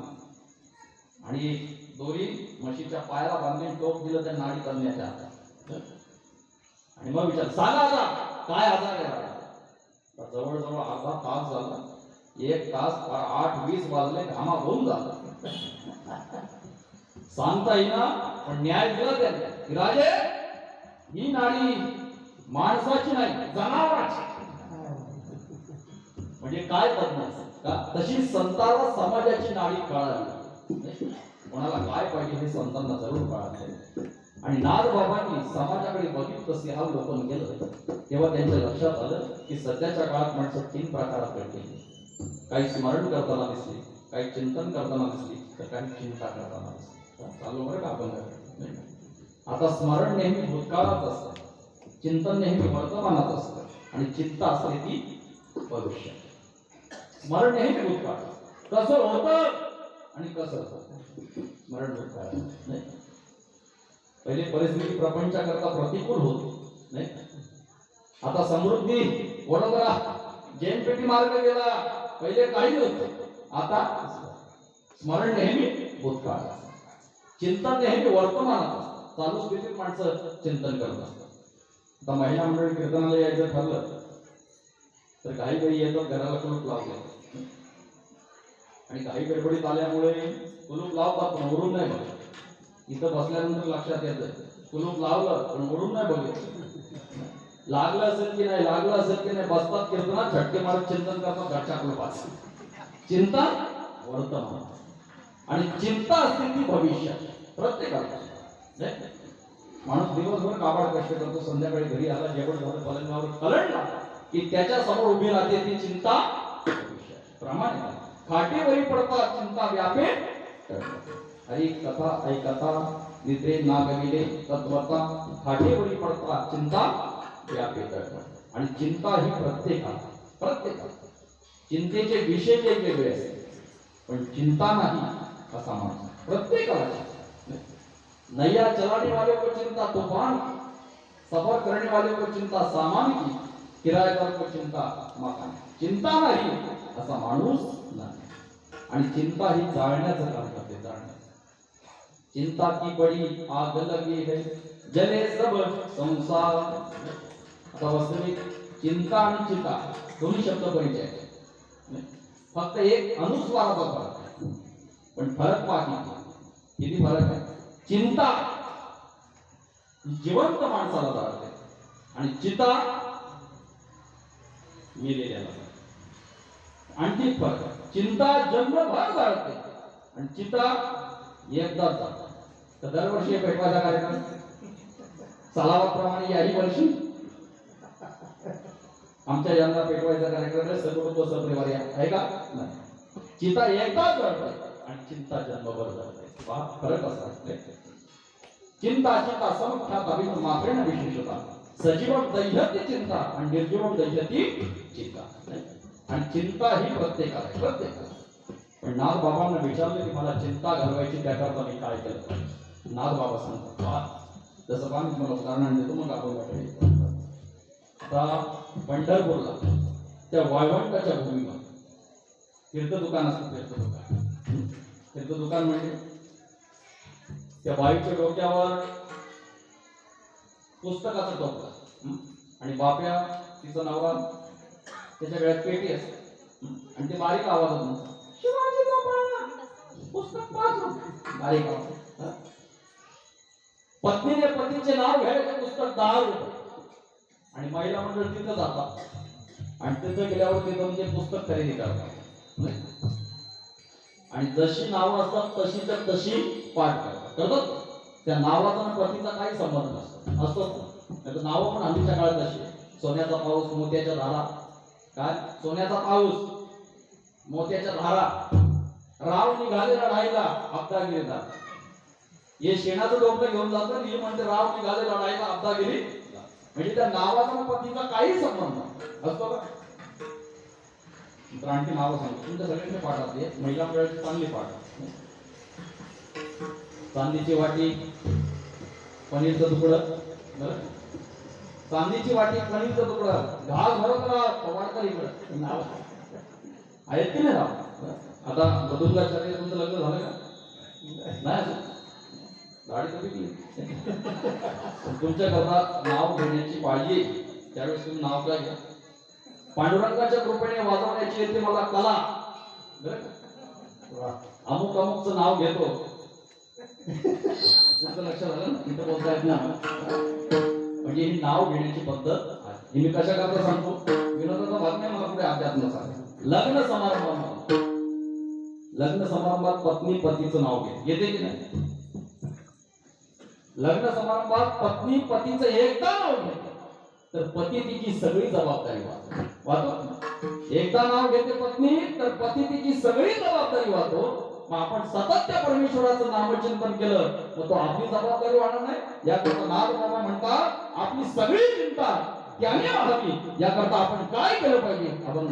आणि दोरी म्हशीच्या पायाला बांधून टोक दिलं त्या नाडी तज्ञाच्या हातात. आणि मग विचार, सांगा आता काय आजार आहे. जवळजवळ अर्धा तास झाला, 1 तास 8:20 वाजले, घामा होऊन झाला, सांगता येईना. पण न्याय दिला त्याने, राजे ही नाडी माणसाची नाही, जनावराची. म्हणजे काय तज्ञ का तशी संताला समाजाची नाडी कळाली. कोणाला काय पाहिजे हे संतांना जरूर कळाले. आणि नाथबाबांनी समाजाकडे बघितलं, सिंहावलोकन केलं, तेव्हा त्यांच्या लक्षात आलं की सध्याच्या काळात माणसं 3 प्रकारात पडली. काही स्मरण करताना दिसली, काही चिंतन करताना दिसली, तर काही चिंता करताना दिसली. चालू बरं का आपण. आता स्मरण नेहमी भूतकाळात असतं, चिंतन नेहमी वर्तमानात असतं आणि चिंता असते ती भविष्य. स्मरण नेहमी भूतकाळ, कसं होतं आणि कसं होतं, स्मरण भूतकाळ नाही. पहिले परिस्थिती प्रपंचाकरता प्रतिकूल होती नाही. आता समृद्धी, वडोदरा, जैन पेटी मार्ग गेला, पहिले काही होतं, आता स्मरण नेहमी भूतकाळ, चिंतन नेहमी वर्तमानात असतं. चालू स्थितीत माणसं चिंतन करत असतात. आता महिला मंडळी कीर्तनाला यायचं ठरलं तर काही काही येतात, घराला कुलूप लावले आणि काही गडबडीत आल्यामुळे कुलूप लावतात पण उडून नाही बघत. इथं बसल्यानंतर लक्षात येतं कुलूप लावलं पण उडून नाही बघत. लागलं असेल की नाही, लागलं असेल की नाही, बसतात कीर्तनात, झटके मारत चिंतन करतात घरच्या कुलपात. चिंतन वर्तमान. आणि चिंता असते ती भविष्याची प्रत्येकाला. माणूस दिवसभर काबाड कष्ट करतो, संध्याकाळी घरी आला, जेवण झालं, पलंगावर कलंडला की त्याच्या समोर उभी राहते ती चिंता प्रमाणे. खाटेवरी पडता चिंता व्यापे हरी कथा ऐकता निद्रे ना गमिले तत्वता. खाटेवरी पडता चिंता व्यापे. आणि चिंता ही प्रत्येकाला चिंतेचे विषय वेगवेगळे असते, पण चिंता नाही असा माणूस प्रत्येकाला. नैया चलाने वाले को चिंता तूफान, सफर करने वाले को चिंता सामान की, किराएदार को चिंता मकान. चिंता नाही असा माणूस नाही. आणि चिंता ही जाळण्याचं काम करते, जाळण्याचं. चिंता की बडी आग लगी है जले सब संसार. आता वास्तविक चिंता आणि चिंता दोन्ही शब्द परिचय आहे, फक्त एक अनुस्वाराचा फरक आहे. पण फरक पहा किती फरक आहे. चिंता जिवंत माणसाला जाळते आणि चिता मेलेल्याला. आणखी फरक, चिंता जन्मभर जाळते आणि चिता एकदाच जाते. तर दरवर्षी पेटवायचा कार्यक्रम सलावाप्रमाणे याही वर्षी आमच्या यंदा पेटवायचा कार्यक्रम सकुटुंब सपरिवार आहे का नाही. चिता एकदाच जाळते आणि चिंता जन्मभर जाते. फरक असा. चिंता चिंता समख्यात अभिन्न मात्रेण विशेषता. सजीवम दैहती चिंता आणि निर्जीवम दैहती चिंता. आणि चिंता ही प्रत्येकाला. पण नाथ बाबांना विचारले की मला चिंता घालवायची, त्याकरता मी काय केलं. नाथ बाबा सांगतात जसं मी तुम्हाला उदाहरण देतो, मग आपण आता पंढरपूरला त्या वाळवंटाच्या भूमीवर तीर्थ दुकान असतं. तीर्थ दुकान म्हणजे त्या बाईच्या डोक्यावर पुस्तकाचं टोपलं आणि बाप्या तिचा नवरा त्याच्या गळ्यात पेटी असते आणि ते बारीक आवाजात शिवाजीचा पुस्तक बारीक आवाज. पत्नीने पतीचे नाव घ्यायला पुस्तक 10 रुपये आणि महिला मंडळ तिथं जातात आणि तिथं गेल्यावर ते जाऊन ते पुस्तक खरेदी करतात आणि जशी नावं असतात तशी तर तशी पाठ करतात. त्या नावाचा आणि पतीचा काही संबंध नसतो. नाही नावं पण आधीच्या काळात अशी. सोन्याचा पाऊस, मोत्याच्या धारा. काय सोन्याचा पाऊस, मोत्याच्या धारा. राव निघाले लढाईला अब्दागिरीला. हे शेणाचं डोकं घेऊन जातं, ही म्हणते राव निघाले लढाईला अब्दागिरी. म्हणजे त्या नावाचा आणि पतीचा काही संबंध असतो का. तर आणखी नावं सांगतो तुमच्या सगळ्यांनी पाठात आहे. महिला मंडळाची चांगली पाठ. चांदीची वाटी, पनीरचं तुकडं. बरं, चांदीची वाटी, पनीरचं तुकडं, घास भरत राहा पवाडकर इकडं. नाव आहेत की नाही नाव. आता मधुंगाचार्य तुमचं लग्न झालं का नाही. गाडी कधी तुमच्या घरात नाव घेण्याची पाळी त्यावेळेस तुम्ही नाव काय घ्या. पांडुरंगाच्या कृपेने वाजवण्याची येते मला कला. अमुक अमुकचं नाव घेतो. तुमचं लक्षात आलं ना, इथं बोलता येत ना. म्हणजे ही नाव घेण्याची पद्धत ही मी कशा करता सांगतो. विनोदाचा भाग नाही, मला पुढे अध्यात्म सांग. लग्न समारंभात पत्नी पतीचं नाव घेते की नाही. लग्न समारंभात पत्नी पतीचं एकदा नाव घेते तर पती तिची सगळी जबाबदारी वाहतो. एकदा नाव घेते पत्नी तर पती तिची सगळी जबाबदारी वाहतो. मग आपण सतत त्या परमेश्वराचं नामचिंतन केलं तर तो आपली जबाबदारी वाढणार नाही. याकरता नाथ बाबा म्हणतात आपली सगळी चिंता त्याने वाढावी. याकरता आपण काय केलं पाहिजे. आपण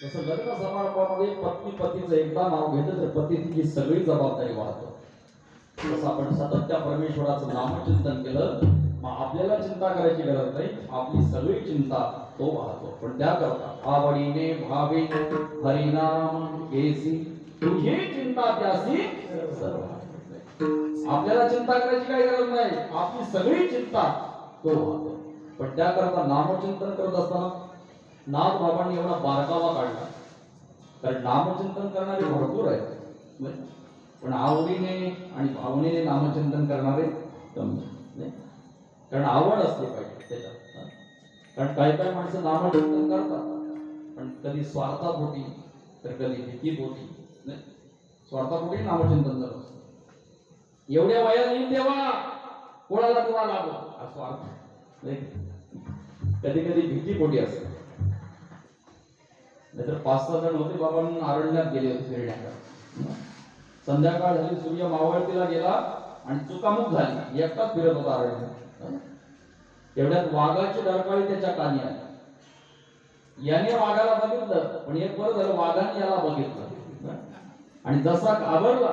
जसं लग्न समारंभामध्ये पत्नी पतीचं एकदा नाव घेतं तर पती तिची सगळी जबाबदारी वाहतो. तसं आपण सतत त्या परमेश्वराचं नामचिंतन केलं मग आपल्याला चिंता करायची गरज नाही, आपली सगळी चिंता तो वाहतो. पण त्याकरता आवडीने भावे हरिनाम केसी तुझी चिंता त्यासी सर्व. आपल्याला चिंता करायची काही गरज नाही, आपली सगळी चिंता तो वाहतो. पण त्याकरता नामचिंतन करत असताना नाथ बाबांनी एवढा बारकावा काढला, कारण नामचिंतन करणारे भरपूर आहेत, पण आवडीने आणि भावनेने नामचिंतन करणारे कमी. कारण आवड असली पाहिजे त्याच्यात. कारण काही माणसं नामचिंतन करतात पण कधी स्वार्थापोटी तर कधी भीतीपोटी. स्वार्थापोटी नामचिंतन करत असतात. एवढ्या वयात येईल तेव्हा कोणाला दिवा लागो हा स्वार्थ. कधी कधी भीतीपोटी असते. नाहीतर 5-6 जण होते बाबांना अरण्यात गेले होते फिरण्याकरता. संध्याकाळ झाली, सूर्य मावळतीला गेला आणि चुकामुक झाली, एकटाच फिरत होता अरण्यात. एवढ्यात वाघाची डरकाळी त्याच्या कानी आली. याने वाघाला बघितलं पण एक बरं झालं वाघाने याला बघितलं आणि जसा घाबरला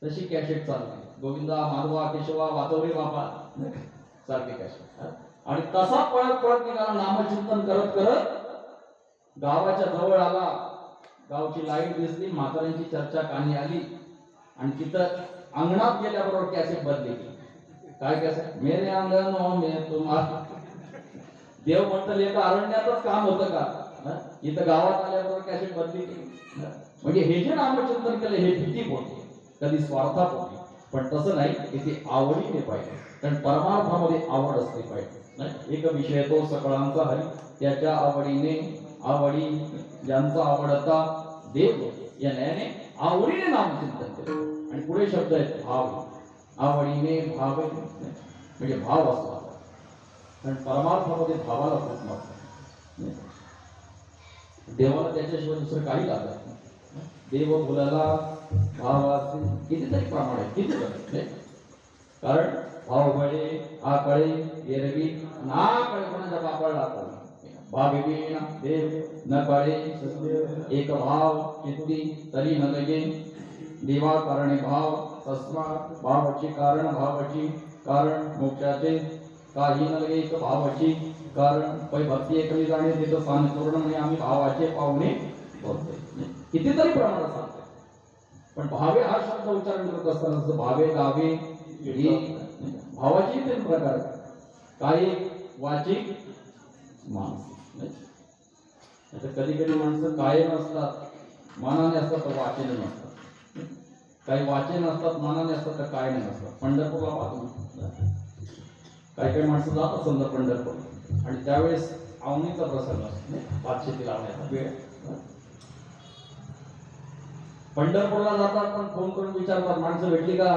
तशी कॅसेट चालली, गोविंदा माधवा केशवा वाचवरे बापा सारखी कॅसेट. आणि तसा पळत पळत निघाला नामचिंतन करत करत. गावाच्या जवळ आला, गावची लाईट दिसली, म्हाताऱ्यांची चर्चा कानी आली आणि तिथं अंगणात गेल्याबरोबर कॅसेट बदली. काय कॅसेट? मेरे अंगण हो में तुम्हाला. देव म्हणतं एका अरण्यातच काम होतं का? इथं गावात आल्याबरोबर कॅसेट बदली केली. म्हणजे हे जे नामचिंतन केलं हे भीती होती, कधी स्वार्थापोटी. पण तसं नाही, इथे आवडीने पाहिजे. कारण परमार्थामध्ये आवड असते पाहिजे. एक विषय तो सकळांचा हरी, त्याच्या आवडीने आवडी ज्यांचा आवडता देव या न्यायाने आवडीने नामचिंतन केलं. आणि पुढे शब्द आहेत भाव. आवडीने भाव म्हणजे भाव असला. कारण परमार्थामध्ये भावाला खूप महत्व. देवाला त्याच्याशिवाय दुसरं काही लागत नाही. देव फुलाला भाव असते कितीतरी प्रमाण आहे, कितीतरी. कारण भाव बळे आकळे एरवी ना कळे कोणाच्या बापाला भाविवीण देव न कळे एक भाव चित्ती तरी न लगे देवा कारणे भाव तस्मा भावाची कारण भावाची कारण मोक्षाचे काही न लगे एक भावाची कारण पै भक्ती एकली जाणे तिथं सानपूर्ण म्हणजे आम्ही भावाचे पाहुणे बोलतोय. कितीतरी प्रमाणात सांगतोय. पण भावे हा शब्द उच्चारण करत असताना जसं भावे गावे ही भावाची 3 प्रकार, काही वाचिक मानसिक. कधी कधी माणसं कायम असतात मनाने असतात तर वाचेने नसतात. काही वाचेने असतात मनाने असतात तर काय नाही नसतात. पंढरपूरला पाहतो काही माणसं जातात समजा पंढरपूर आणि त्यावेळेस आवनीचा प्रसंग असतो, पाचशेती लावण्याचा वेळ. पंढरपूरला जातात पण फोन करून विचारतात माणसं भेटली का,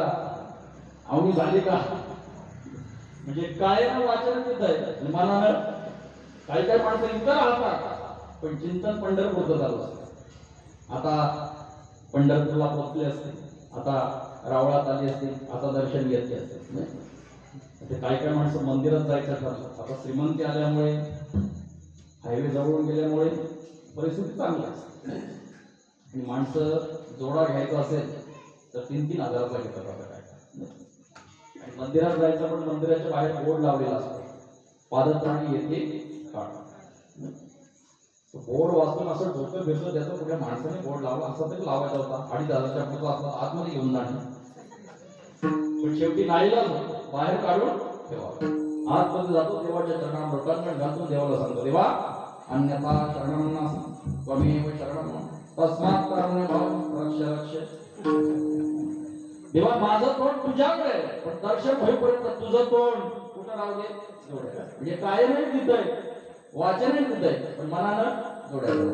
आवनी झाली का. म्हणजे कायम वाचन तिथं आहे मनानं. काही माणसं इतर राहतात पण चिंतन पंढरपूरचं चालू असतं. आता पंढरपूरला पोहोचले असते, आता रावळात आली असते, आता दर्शन घेतले असते. काही माणसं मंदिरात जायचं ठरलं. आता श्रीमंती आल्यामुळे हायवे जवळून गेल्यामुळे परिस्थिती चांगली असते. आणि माणसं जोडा घ्यायचा असेल तर 3-3 हजाराचा घेतात. आता काय आणि मंदिरात जायचं पण मंदिराच्या बाहेर बोर्ड लावलेला असतो, पादत्राणी येथे काढा. बोर्ड वाचून असं डोकं फिरलं त्याचं कुठल्या माणसाने बोर्ड लावला असा तरी लावायचा होता 2,500च्या पुढचा असला आतमध्ये घेऊन जाणे पण शेवटी नाहीला बाहेर काढून ठेवा आतमध्ये जातो देवाच्या चरणावर लोकांना घालतो देवाला सांगतो देवा अन्यथा शरणं त्वमेव शरणं तस्मात् कारुण्य भाव रक्ष रक्ष देवा माझं तोंड तुझ्याकडे आहे पण दर्शन होईपर्यंत तुझं तोंड कुठं राहू दे म्हणजे काय नाही तिथं वाचनही तिथं पण मनानं जोडायचं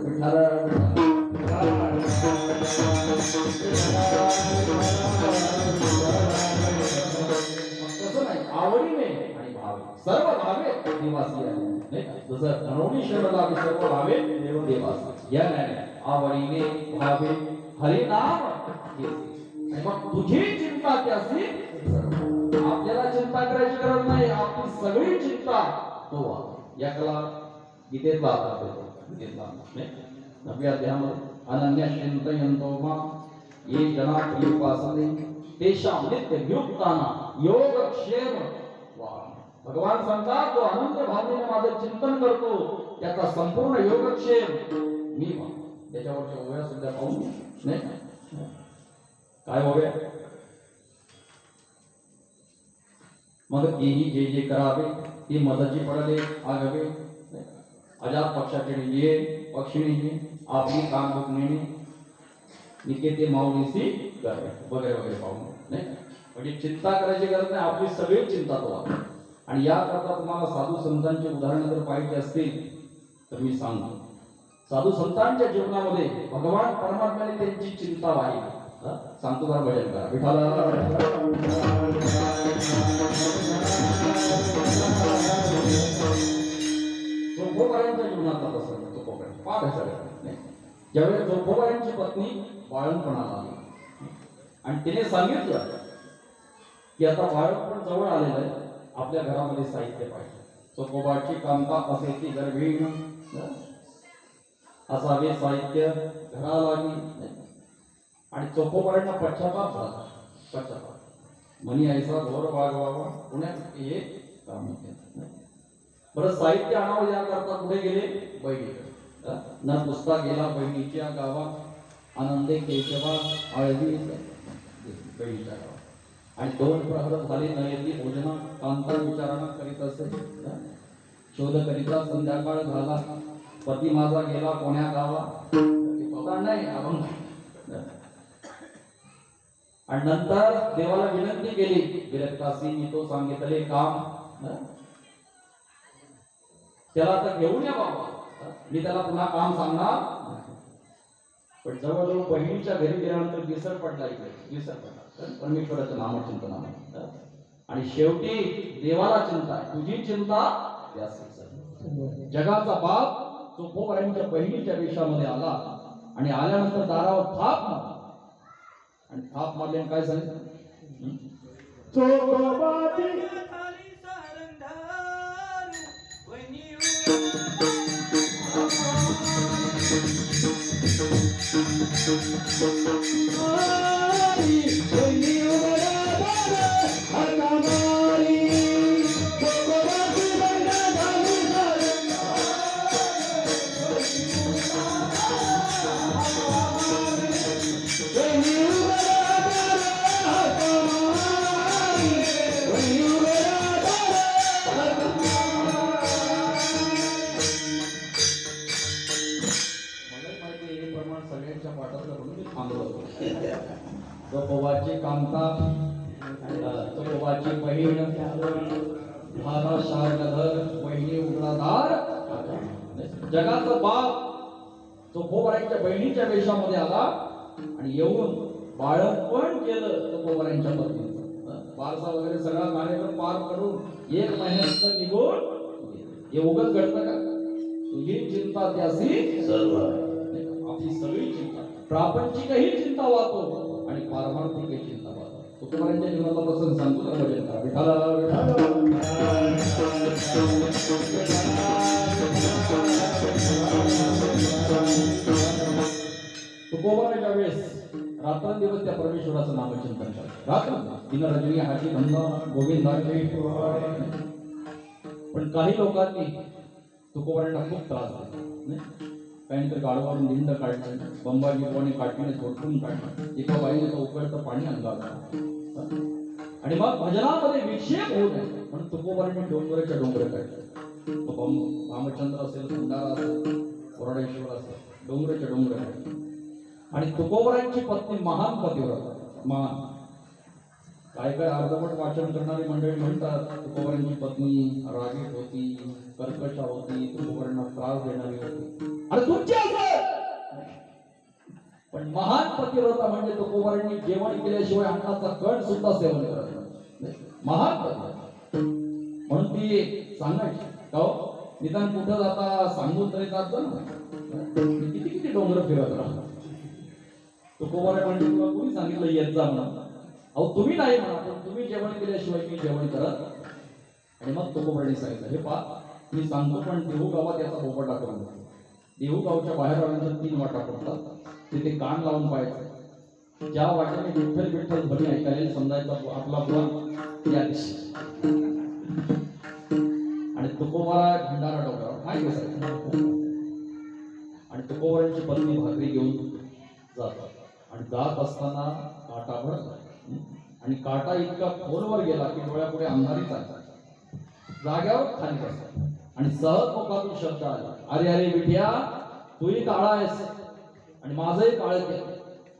तसं नाही आवडीने आणि भावे सर्व भावे देवासी आहे जसं धनवणी शरणला सर्व भावे देवासी या नाही आवडीने भावे हरिनाम आणि मग तुझी चिंता त्याची आपल्याला चिंता करायची गरज नाही आपली सगळी चिंता तो याकला गीतेतला नवव्या अध्यायामध्ये अनन्य चिंतयन्तो मां ये जना प्रियोपासते तेषां नित्ययुक्ताना योगक्षेम भगवान सांगतात जो अनंत भावनेने माझं चिंतन करतो त्याचा संपूर्ण योगक्षेम मी त्याच्यावरच्या ओव्या सुद्धा पाहून नाही काय ओव्या मग तेही जे जे करावे ती मदची पडले आगवे अजात पक्षाचे निये पक्षिणी आपली काम बुकणे निकेते माऊलीसी करे वगैरे वगैरे पाहून नाही म्हणजे चिंता करायची गरज नाही आपली सगळी चिंता तो आहे आणि याकरता तुम्हाला साधू संतांचे उदाहरण जर पाहिजे असतील तर मी सांगतो साधू संतांच्या जीवनामध्ये भगवान परमात्म्याने त्यांची चिंता वाहिली सांगतो जरा भजन करा विठाला चोखोबाईंच्या जीवनातला प्रसंग चोखोबाई पाठ नाही ज्यावेळेस चोखोबाईंची पत्नी बाळणपणाला आली आणि तिने सांगितलं की आता बाळणपण जवळ आलेलं आहे आपल्या घरामध्ये साहित्य पाहिजे चोखोबाची कामता असे ती गर्भीण असावे साहित्य घराला लागली आणि चोखोबाईंना पश्चाताप झाला पश्चाताप मनी ऐसा घोर वागवावा पुण्यात हे काम बरं साहित्य आणावं याकरता कुठे गेले बहिणीकडे न पुसता गेला बहिणीच्या गावात आनंदे केशवा आळवी बहिणीच्या गावात आणि 2 प्रहर झाले न येती भोजना कांता विचारणा करीत असे शोध करिता संध्याकाळ झाला पती माझा गेला कोण्या गावा नाही अभंग आणि नंतर देवाला विनंती केली विरक्तासी मी तो सांगितले काम त्याला आता घेऊन या बाबा मी त्याला पुन्हा काम सांगणार पण जवळजवळ बहिणीच्या घरी गेल्यानंतर विसर पडला इकडे विसर पडला परमेश्वराचं नामचिंतन आणि शेवटी देवाला चिंता आहे तुझी चिंता जगाचा बाप चोखोबाईंच्या बहिणीच्या वेशामध्ये आला आणि आल्यानंतर दारावर थाप मारला आणि थाप मारल्याने काय सांगितलं चोखोबाची चोखोबाची कामता चोखोबाची बहीण धारा शारदर बहिणी उघडादार जगाचा बाप चोखोबाईंच्या बहिणीच्या वेशामध्ये आला आणि येऊन बाळपण केलं चोखोबाईंच्या पत्नीचं वारसा वगैरे सगळा कार्यक्रम पार करून 1 महिन्यानंतर निघून हे उगाच घडतं का तुझी चिंता त्यासी सर्व आपली सगळी चिंता प्रापंचिकही चिंता वाचतो आणि पारमार्थिक चिंता वाचतो तुकोबारांच्या जीवनातला प्रसंग सांगतो तर भजन करा विठाला तुकोबाराच्या वेळेस रात्रंदिवस त्या परमेश्वराचं नामचिंतन करतात रात्र दिन रजनी हाची धंदा गोविंदाचे पण काही लोकांनी तुकोबारांना खूप त्रास दिला काहीतरी गाडवावरून लिंड काढणं, बंबाजी पोवाने काठीने झोडपून काढणं, एका बाईने तो उकळतं पाणी अंगावर, आणि मग भजनामध्ये विक्षेप होऊ नये म्हणून तुकोबारांनी डोंगराच्या डोंगर काढले. रामचंद्र असेल, भंडारा असेल, कोरडेश्वर असेल, डोंगराच्या डोंगर काढले. आणि तुकोबारांची पत्नी महान पतिव्रता, महान. काय काय अर्धवट वाचन करणारी मंडळी म्हणतात तुकोबारांची पत्नी रागीट होती, कर्कशा होती, तुकोबारांना त्रास देणारी होती. अरे तुमची पण महान पतिव्रता म्हणजे तुकोबारांनी जेवण केल्याशिवाय अन्नाचा कण सुद्धा सेवन करत नाही. महान पतिव्रता म्हणून ती सांगायची का हो, निदान कुठं जाता सांगून तरी जात ना, किती किती डोंगर फिरत राहा. तुकोबाराय म्हणजे तुला कोणी सांगितलं येत जा म्हणा. अहो तुम्ही नाही म्हणा, पण तुम्ही जेवण केल्याशिवाय मी जेवण करत. आणि मग तुकोबारांनी सांगितलं, हे पा मी सांगतो पण देहू गावात याचा पोपट टाकून. देहू गावच्या बाहेर आल्यानंतर 3 वाटा पडतात, तिथे कान लावून पाहायचं. ज्या वाट्याने विठ्ठल विठ्ठल ध्वनी ऐकायला समजायचा आपला बुवा या दिवशी. आणि तुकोबारा भंडारा डोंगरावर माहिती असायचं. आणि तुकोबारांची पत्नी भाकरी घेऊन जातात, आणि जात असताना काटा पडतात, आणि काटा इतका खोलवर गेला की डोळ्यापुढे अंधारीच आहे. जाग्यावर खाली बसतात, आणि सहज मुखातून शब्द आला, अरे अरे विठ्या तूही काळा आहेस आणि माझंही काळ केलं,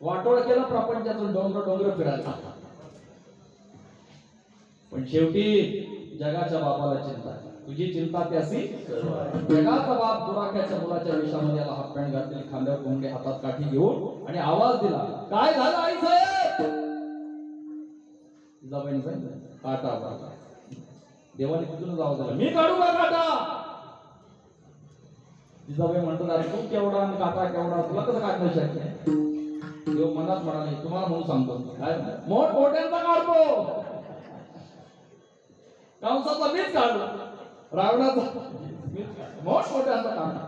वाटोळ केलं प्रपंचातून, डोंगर डोंगर फिरायला. पण शेवटी जगाच्या बापाला चिंता आहे, तुझी चिंता त्यासी. जगाचा बाप दुराख्याच्या मुलाच्या विषामध्ये याला हात पॅन्ट घातली, खांद्यावर कोंबडे, हातात काठी घेऊन, आणि आवाज दिला, काय झालं आई साहेब? जिजाबाईंनी सांगितलं, काटा काटा. देवाने तिथून जावं झालं, मी काढू का काटा? जिजाबाई म्हणतात, अरे तू केवढा आणि काटा केवढा, तुला कसं काढणं शक्य आहे? देव मनात म्हणाले, तुम्हाला म्हणून सांगतो, काय मोठ मोठ्यांचा काढतो, कंसाचा मीच काढलो, रावणाचा मोठ मोठ्यांचा काढला.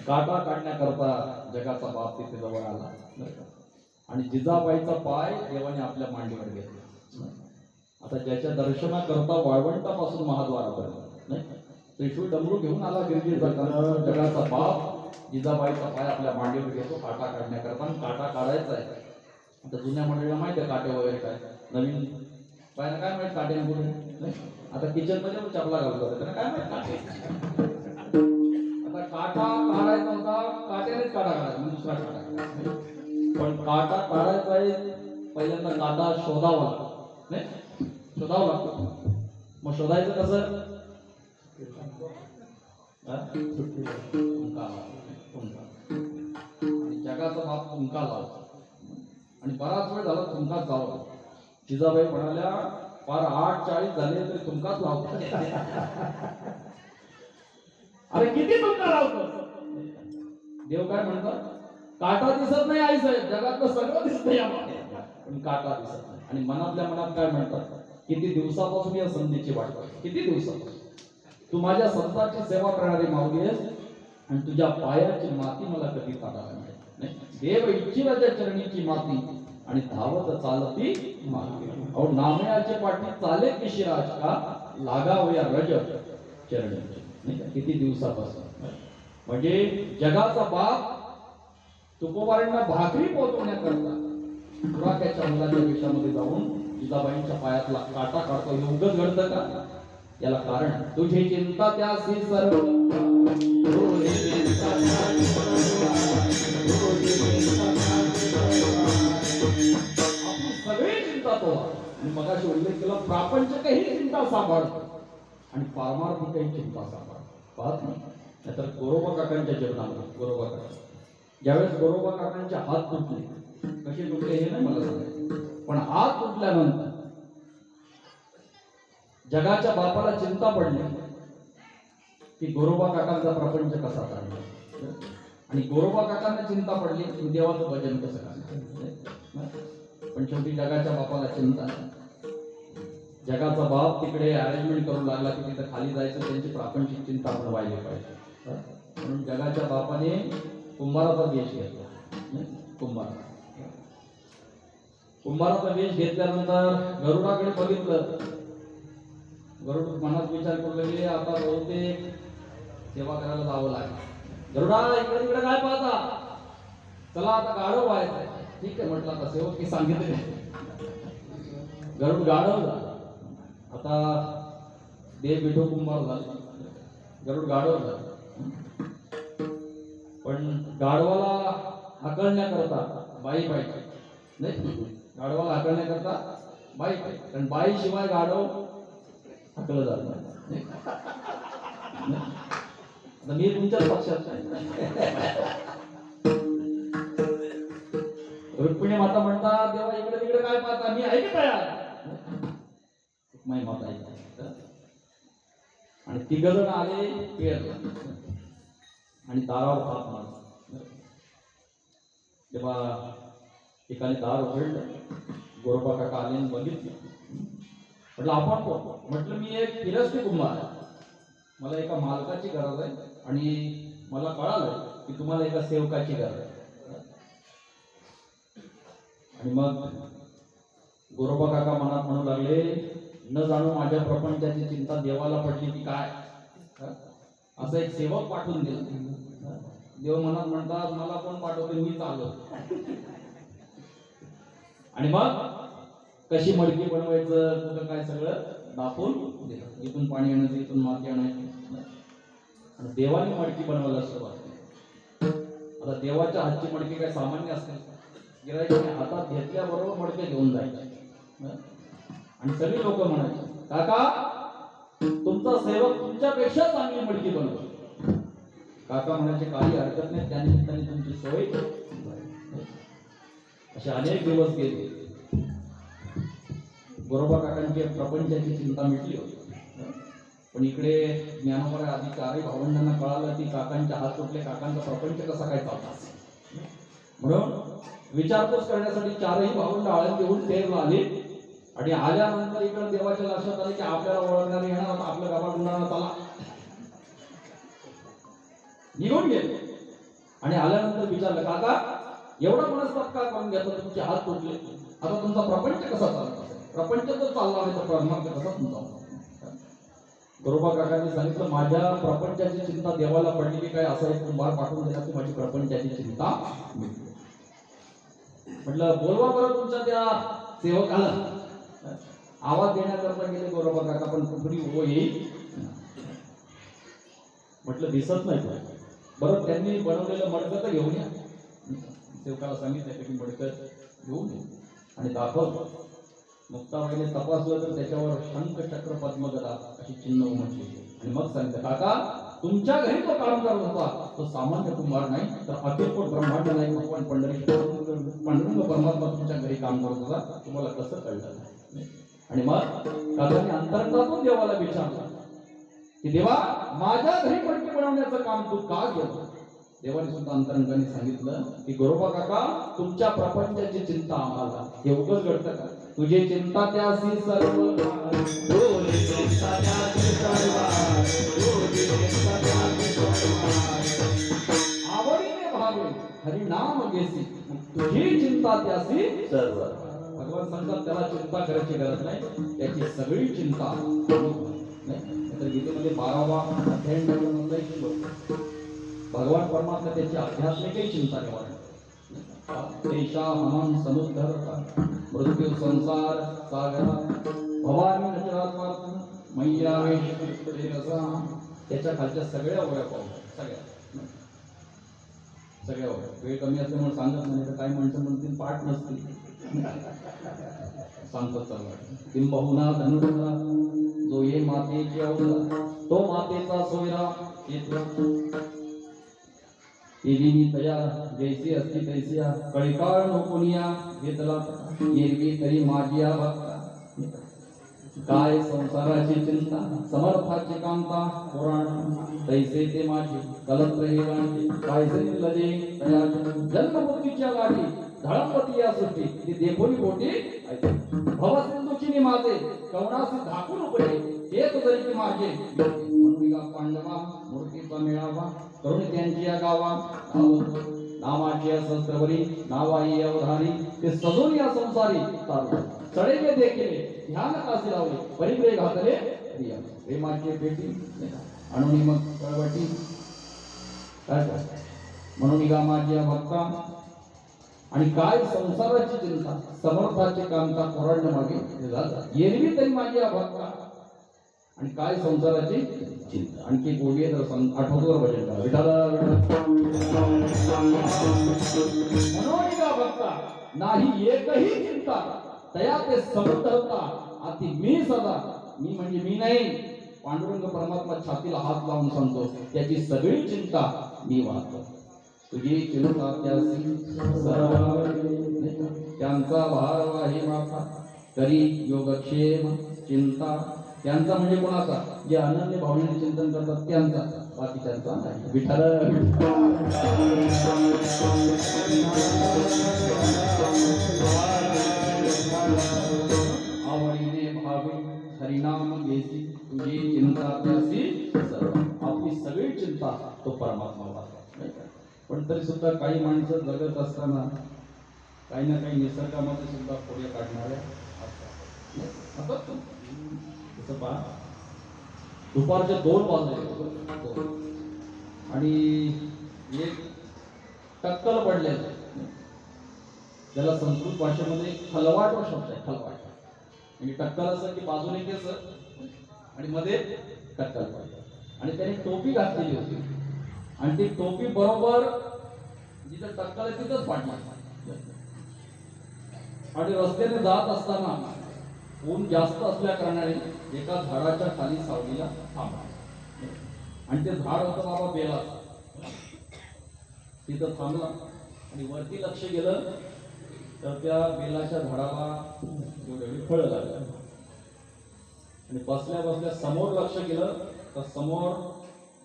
काटा काढण्याकरता जगाचा बाप तिथे जवळ आला, आणि जिजाबाईचा पाय देवाने आपल्या मांडीवर घेतला. आता ज्याच्या दर्शनाकरता वाळवंटापासून महाद्वारापर्यंत नाही, त्रिशूळ डमरू घेऊन आला गिरगिर जाताना, जगाचा बाप जिजाबाईचा पाय आपल्या मांडीवर घेतो काटा काढण्याकरता. काटा काढायचा आहे. आता जुन्या मंडळीला माहिती आहे काटे वगैरे काय, नवीन बायला काय माहित काट्याने कुठे नाही. आता किचन मध्ये चपला घालतो, त्यांना काय माहित काटे. आता काटा काढायचा होता, काट्यानेच काटा काढायचा, दुसरा काटा. पण काटा काढायचा आहे, पहिल्यांदा काटा शोधावा लागतो नाही, शोधावा लागतो. मग शोधायचं कसं? जगाचा बाप तुमका लावला, आणि बराच वेळ झाला तुमकाच लावला. जिजाबाई म्हणाल्या, फार 8:40 झाले तरी तुमकाच लावतो. अरे किती तुमका लावतो? देव काय म्हणतात, काटा दिसत नाही आई साहेब, जगातलं सगळं दिसतंय आम्हाला, पण काटा दिसत नाही. आणि मनातल्या मनात काय म्हणतात, किती दिवसापासून या संधीची वाट बघतो, किती दिवसापासून तू माझ्या संतांची सेवा करणारी माऊली आहेस, आणि तुझ्या पायाची माती मला कधी काढायला नाही. देव इच्छिराच्या चरणीची माती, आणि धावत चालती माती. अहो नामयाचे पाठी चाले की शिराज का, लागावया रज चरणी. नाही का, किती दिवसापासून. म्हणजे जगाचा बाप तुकोबारांना भाकरी पोहोचवण्याकरता दुराख्याच्या मुलाच्या विषयामध्ये जाऊन जिजाबाईंच्या पायातला काटा काढतो. हे उगत घडतं का? याला कारण, तुझी चिंता त्यासी सर्व, आपली सगळी चिंता तो. आणि मगाशी उल्लेख केला, प्रापंचिकही चिंता सांभाळतो आणि पारमार्थिकही चिंता सांभाळतो. पाहत नाही, नाहीतर गोरोबा काकांच्या जीवनामध्ये, गोरोबा काका ज्यावेळेस गोरोबा काकांचे हात तुटले, कसे तुटले हे नाही मला सांगायचं, पण हात तुटल्यानंतर जगाच्या बापाला चिंता पडली की गोरोबा काकांचा प्रपंच कसा काढला, आणि गोरोबा काकांना चिंता पडली की देवाचं भजन कसं काढलं. पण शेवटी जगाच्या बापाला चिंता, जगाचा बाप तिकडे अरेंजमेंट करू लागला की तिथे खाली जायचं, त्यांची प्रापंचिक चिंता आपण व्हायला पाहिजे. म्हणून जगाच्या बापाने कुंभाराचा वेश घेतला. कुंभाराचा वेश घेतल्यानंतर गरुडाकडे बघितलं. गरुड मनात विचार करू लागले, आता बहुतेक सेवा करायला जावं लागेल. गरुडा इकडे तिकडे काय पाहता, चला आता गाढव व्हायचंय. ठीक आहे म्हटलं, आता सेवक की सांगितले. गरुड गाढव झाला. आता देव विठो कुंभार झाला, गरुड गाढव झाला. पण गाढवाला हाकलण्याकरता बाई पाहिजे नाही, गाढवाला हाकलण्याकरता बाई पाहिजे. कारण बाई शिवाय गाढव हाकलं जात नाही. आता मी तुमच्याच पक्षात नाही. रुक्मिणी माता म्हणतात, देवा इकडे तिकडे काय पाहता, मी आहे की तयार. रुक्मिणी माता ऐकतात आणि तिघ जण आले पेरला आणि दारावर हात मारला. तेव्हा एकाने दार उघडलं, गोरोबा काका आले आणि बघितलं. म्हटलं आपण कोण? म्हटलं मी एक फिरस्ती कुंभार आहे, मला एका मालकाची गरज आहे आणि मला कळालं की तुम्हाला एका सेवकाची गरज आहे. आणि मग गोरोबा काका मनात म्हणू लागले, न जाणू माझ्या प्रपंचाची चिंता देवाला पडली की काय, असं एक सेवक पाठवून दिलं. देव मनात म्हणतात, मला कोण पाठवते, मी चाललो. आणि मग कशी मडकी बनवायचं, कुठं काय सगळं दाखवून दिलं. इथून पाणी आणायचं, इथून माती आणायची. आणि देवाने मडकी बनवायला सुरुवात केली. आता देवाच्या हातची मडकी काय सामान्य असते, गिराईकाने हातात घेतल्याबरोबर मडके घेऊन जायचे. आणि सगळी लोक म्हणायचे, काका तुमचा सेवक तुमच्यापेक्षा चांगली मडकी बनवतो. काका म्हणायचे, काही हरकत नाही, त्या निमित्ताने तुमची सोय. असे अनेक दिवस गेले. गोरोबा काकांची प्रपंचाची चिंता मिटली होती. पण इकडे ज्ञानोबा आधी चारही भावंडांना कळालं की काकांचे हात तुटले, काकांचा प्रपंच कसा काय चालला असेल. म्हणून विचारपूस करण्यासाठी चारही भावंड आळंदीहून तेरला आले. आणि आल्यानंतर इकडे देवाच्या लक्षात आले की आपल्याला ओळखणारे येणार, आता आपल्या गावात गुंडाळा चला. निघून गेले. आणि आल्यानंतर विचारलं, काका एवढा मनस्ताप का करून घेतला, तुमचे हात तुटले, आता तुमचा प्रपंच कसा चालत असेल, प्रपंच जर चालला नाही तर परमार्थ कसा तुमचा. गोरोबा काकांनी सांगितलं, माझ्या प्रपंचाची चिंता देवाला पडली की काय, असा एक कुंभार पाठवून दिला की माझी प्रपंचाची चिंता मिटली. म्हटलं बोलवा बरं तुमच्या त्या सेवकाला. आवाज देण्याकरता गेले गोरोबा काका, पण कुठली ओ येईल. म्हटलं दिसत नाही. बरं त्यांनी बनवलेलं मडकं तर घेऊन या. सेवकाला सांगितलं की मडकं घेऊन ये आणि दाखव. मुक्ताबाईने तपासलं तर त्याच्यावर शंख चक्र पद्मगदा अशी चिन्ह उमटली. आणि मग सांगितलं, काका तुमच्या घरी तो काम करत होता तो सामान्य कुंभार नाही, तर अतिपोट ब्रह्मांड नाही, भगवान पांडुरंग परमात्मा तुमच्या घरी काम करत होता, तुम्हाला कसं कळलं. आणि मग काकांनी अंतरंगातून देवाला विचारलं की देवा माझ्या घरी मडकी बनवण्याचं काम तू का केलं. देवाने सुद्धा अंतरंगाने सांगितलं की गोरोबा काका तुमच्या प्रपंचाची चिंता आम्हाला, हे उगाच घडतं का. तुझी चिंता त्यासी सर्व आवडीने भावे हरिनाम घेसी, तुझी चिंता त्यासी सर्व. भगवान सांगतात त्याला चिंता करायची गरज नाही, त्याची सगळी चिंता नाही. गीतेमध्ये 12वा अध्याय भगवान परमात्मा त्याची आध्यात्मिकही चिंता निवारते. देशा हनन समुद्र मृत्यू संसार सागरा भवानी नचरात्मार्थ मैयावेश त्याच्या खालच्या सगळ्या ओळ्या पाहू, सगळ्या ओळ्या. वेळ कमी असल्यामुळे सांगत नाही, तर काही माणसं म्हणतील पाठ नसतील, सांगतात चालला. किंबहुना धनुर्धरा जो ये मातेची अवला, तो मातेचा सोयरा येतो. एरवी तया जैसी असती तैसिया, कळिकाळ नोकोनिया घेतला, एरवी तरी माझिया भक्ता. काय संसाराची चिंता समर्थाची कांता, पुराण तैसे ते माझे कलत्र हे गांधी, कायसे लजे तया जन्ममुक्तीच्या गाठी, धळंपती या सृष्टी ती देखोनी पोटी भवसिंधूची माझे कवनासी धाकून उपडे, एक जरी की माझे म्हणून पांडवा मूर्तीचा मेळावा करून त्यांची या गावा नामाची शस्त्रवरी नावाई अवधारी, ते सजून या संसारी तारू चढेले देखील ध्यान कासे लावले परिप्रे घातले प्रेमाची पेटी. आणि मग कळवटी काय काय म्हणून गा माझ्या भक्ता आणि काय संसाराची चिंता समर्थाचे कामता कोरडण मागे झाला एरवी तरी माझ्या भक्ता आणि काय संसाराची चिंता आणखी गोडी तर आठवतोवर भजन करा विठाला म्हणून गा भक्ता नाही एकही चिंता तया ते समर्थ होता आती मी सदा मी म्हणजे मी नाही पांडुरंग परमात्मा छातीला हात लावून सांगतो त्याची सगळी चिंता मी वाहतो तुझी चिंता त्यासी त्यांचा भार वाही माथा करी योगक्षेम चिंता त्यांचा म्हणजे कोणाचा जे अनन्य भावनेने चिंतन करतात त्यांचा बाकी त्यांचा नाही विठ्ठल आवडीने भावे हरिनाम घेसी तुझी चिंता त्यासी सर्व आपली सगळी चिंता तो परमात्मा वाहतो पण तरी सुद्धा काही माणसं जगत असताना काही ना काही निसर्गामध्ये सुद्धा खोड्या काढणाऱ्या असतात तसं पहा दुपारच्या 2 वाजले आणि एक टक्कल पडलेलं ज्याला संस्कृत भाषेमध्ये खलवाट शब्द आहे खलवाट म्हणजे टक्कल असं की बाजूने केस आणि मध्ये टक्कल पडलं आणि त्याने टोपी घातलेली होती आणि ती टोपी बरोबर जिथं टक्कल आहे तिथंच पाडली आणि रस्त्याने जात असताना ऊन जास्त असल्या कारणाने एका झाडाच्या खाली सावलीला थांबला आणि ते झाड होतं बाबा बेलाचं तिथं थांबला आणि वरती लक्ष गेलं तर त्या बेलाच्या झाडाला फळं लागलं आणि बसल्या बसल्या समोर लक्ष गेलं तर समोर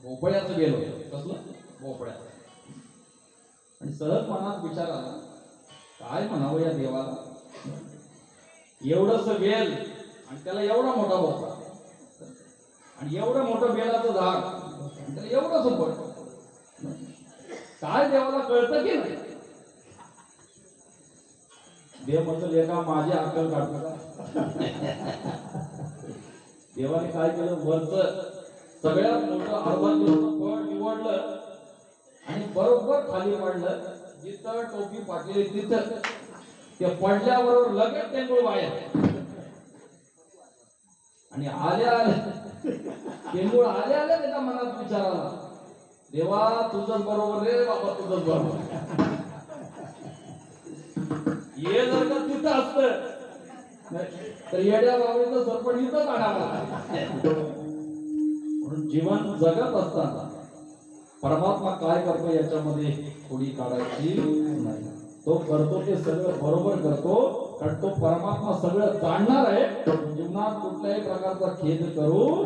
भोपळ्याचं बेल होतं कसलं भोपळ्याचं आणि सहज मनात विचार आला काय म्हणावं या देवाला एवढंच बेल आणि त्याला एवढा मोठा भोपळा आणि एवढं मोठं बेलाचं झाड आणि त्याला एवढंच फळ काय देवाला कळतं की नाही देव म्हटलं लेखा माझी अक्कल काढतो का देवाने काय केलं वरच सगळ्यात मोठं अर्धा किलोचं फळ निवडलं आणि बरोबर खाली पाडलं जिथं टोपी पाटलेली तिथं ते पडल्याबरोबर लगेच टेंगुळ बाहेर आणि आल्या टेंगुळ आल्या त्याच्या मनात विचार आला देवा तुझंच बरोबर रे बाबा तुझंच बरोबर ये जर का तिथं असत तर येड्या बाबीचं सरपण इथंच आणावा म्हणून जीवन जगत असताना परमात्मा काय करतो याच्यामध्ये थोडी काढायची नाही तो करतो ते सगळं बरोबर करतो कारण तो परमात्मा सगळं जाणणार आहे जीवनात कुठल्याही प्रकारचा खेद करू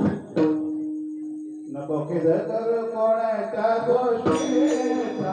नको खेद करू कोणाच्या गोष्टीचा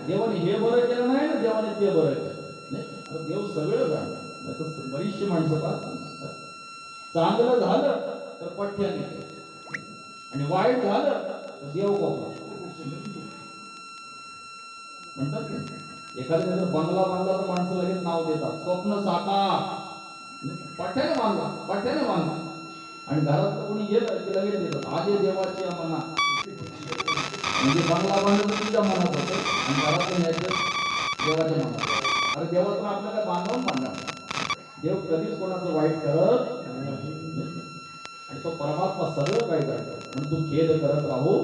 देवाने हे बरं केलं नाही ना देवाने ते बरं केलं नाही देव सगळं जाणं बरीचशी माणसं पाहतात चांगलं झालं तर पठ्याने आणि वाईट झालं तर देव कोपला म्हणतात एखाद्या जर बंगला बांधला तर माणसं लगेच नाव देतात स्वप्न साकार पठ्याने बांधला आणि घरात कोणी गेलं की लगेच देतात आले देवाची मना म्हणजे बंगला बांधलं तुझ्या मनात होतं आणि घरातून यायचं देवाच्या मनात अरे देवा तर आपल्याला बांधवून बांधणार देव कधीच कोणाचं वाईट करत नाही. आणि तो परमात्मा सगळं काही करतात म्हणून तू खेद करत राहू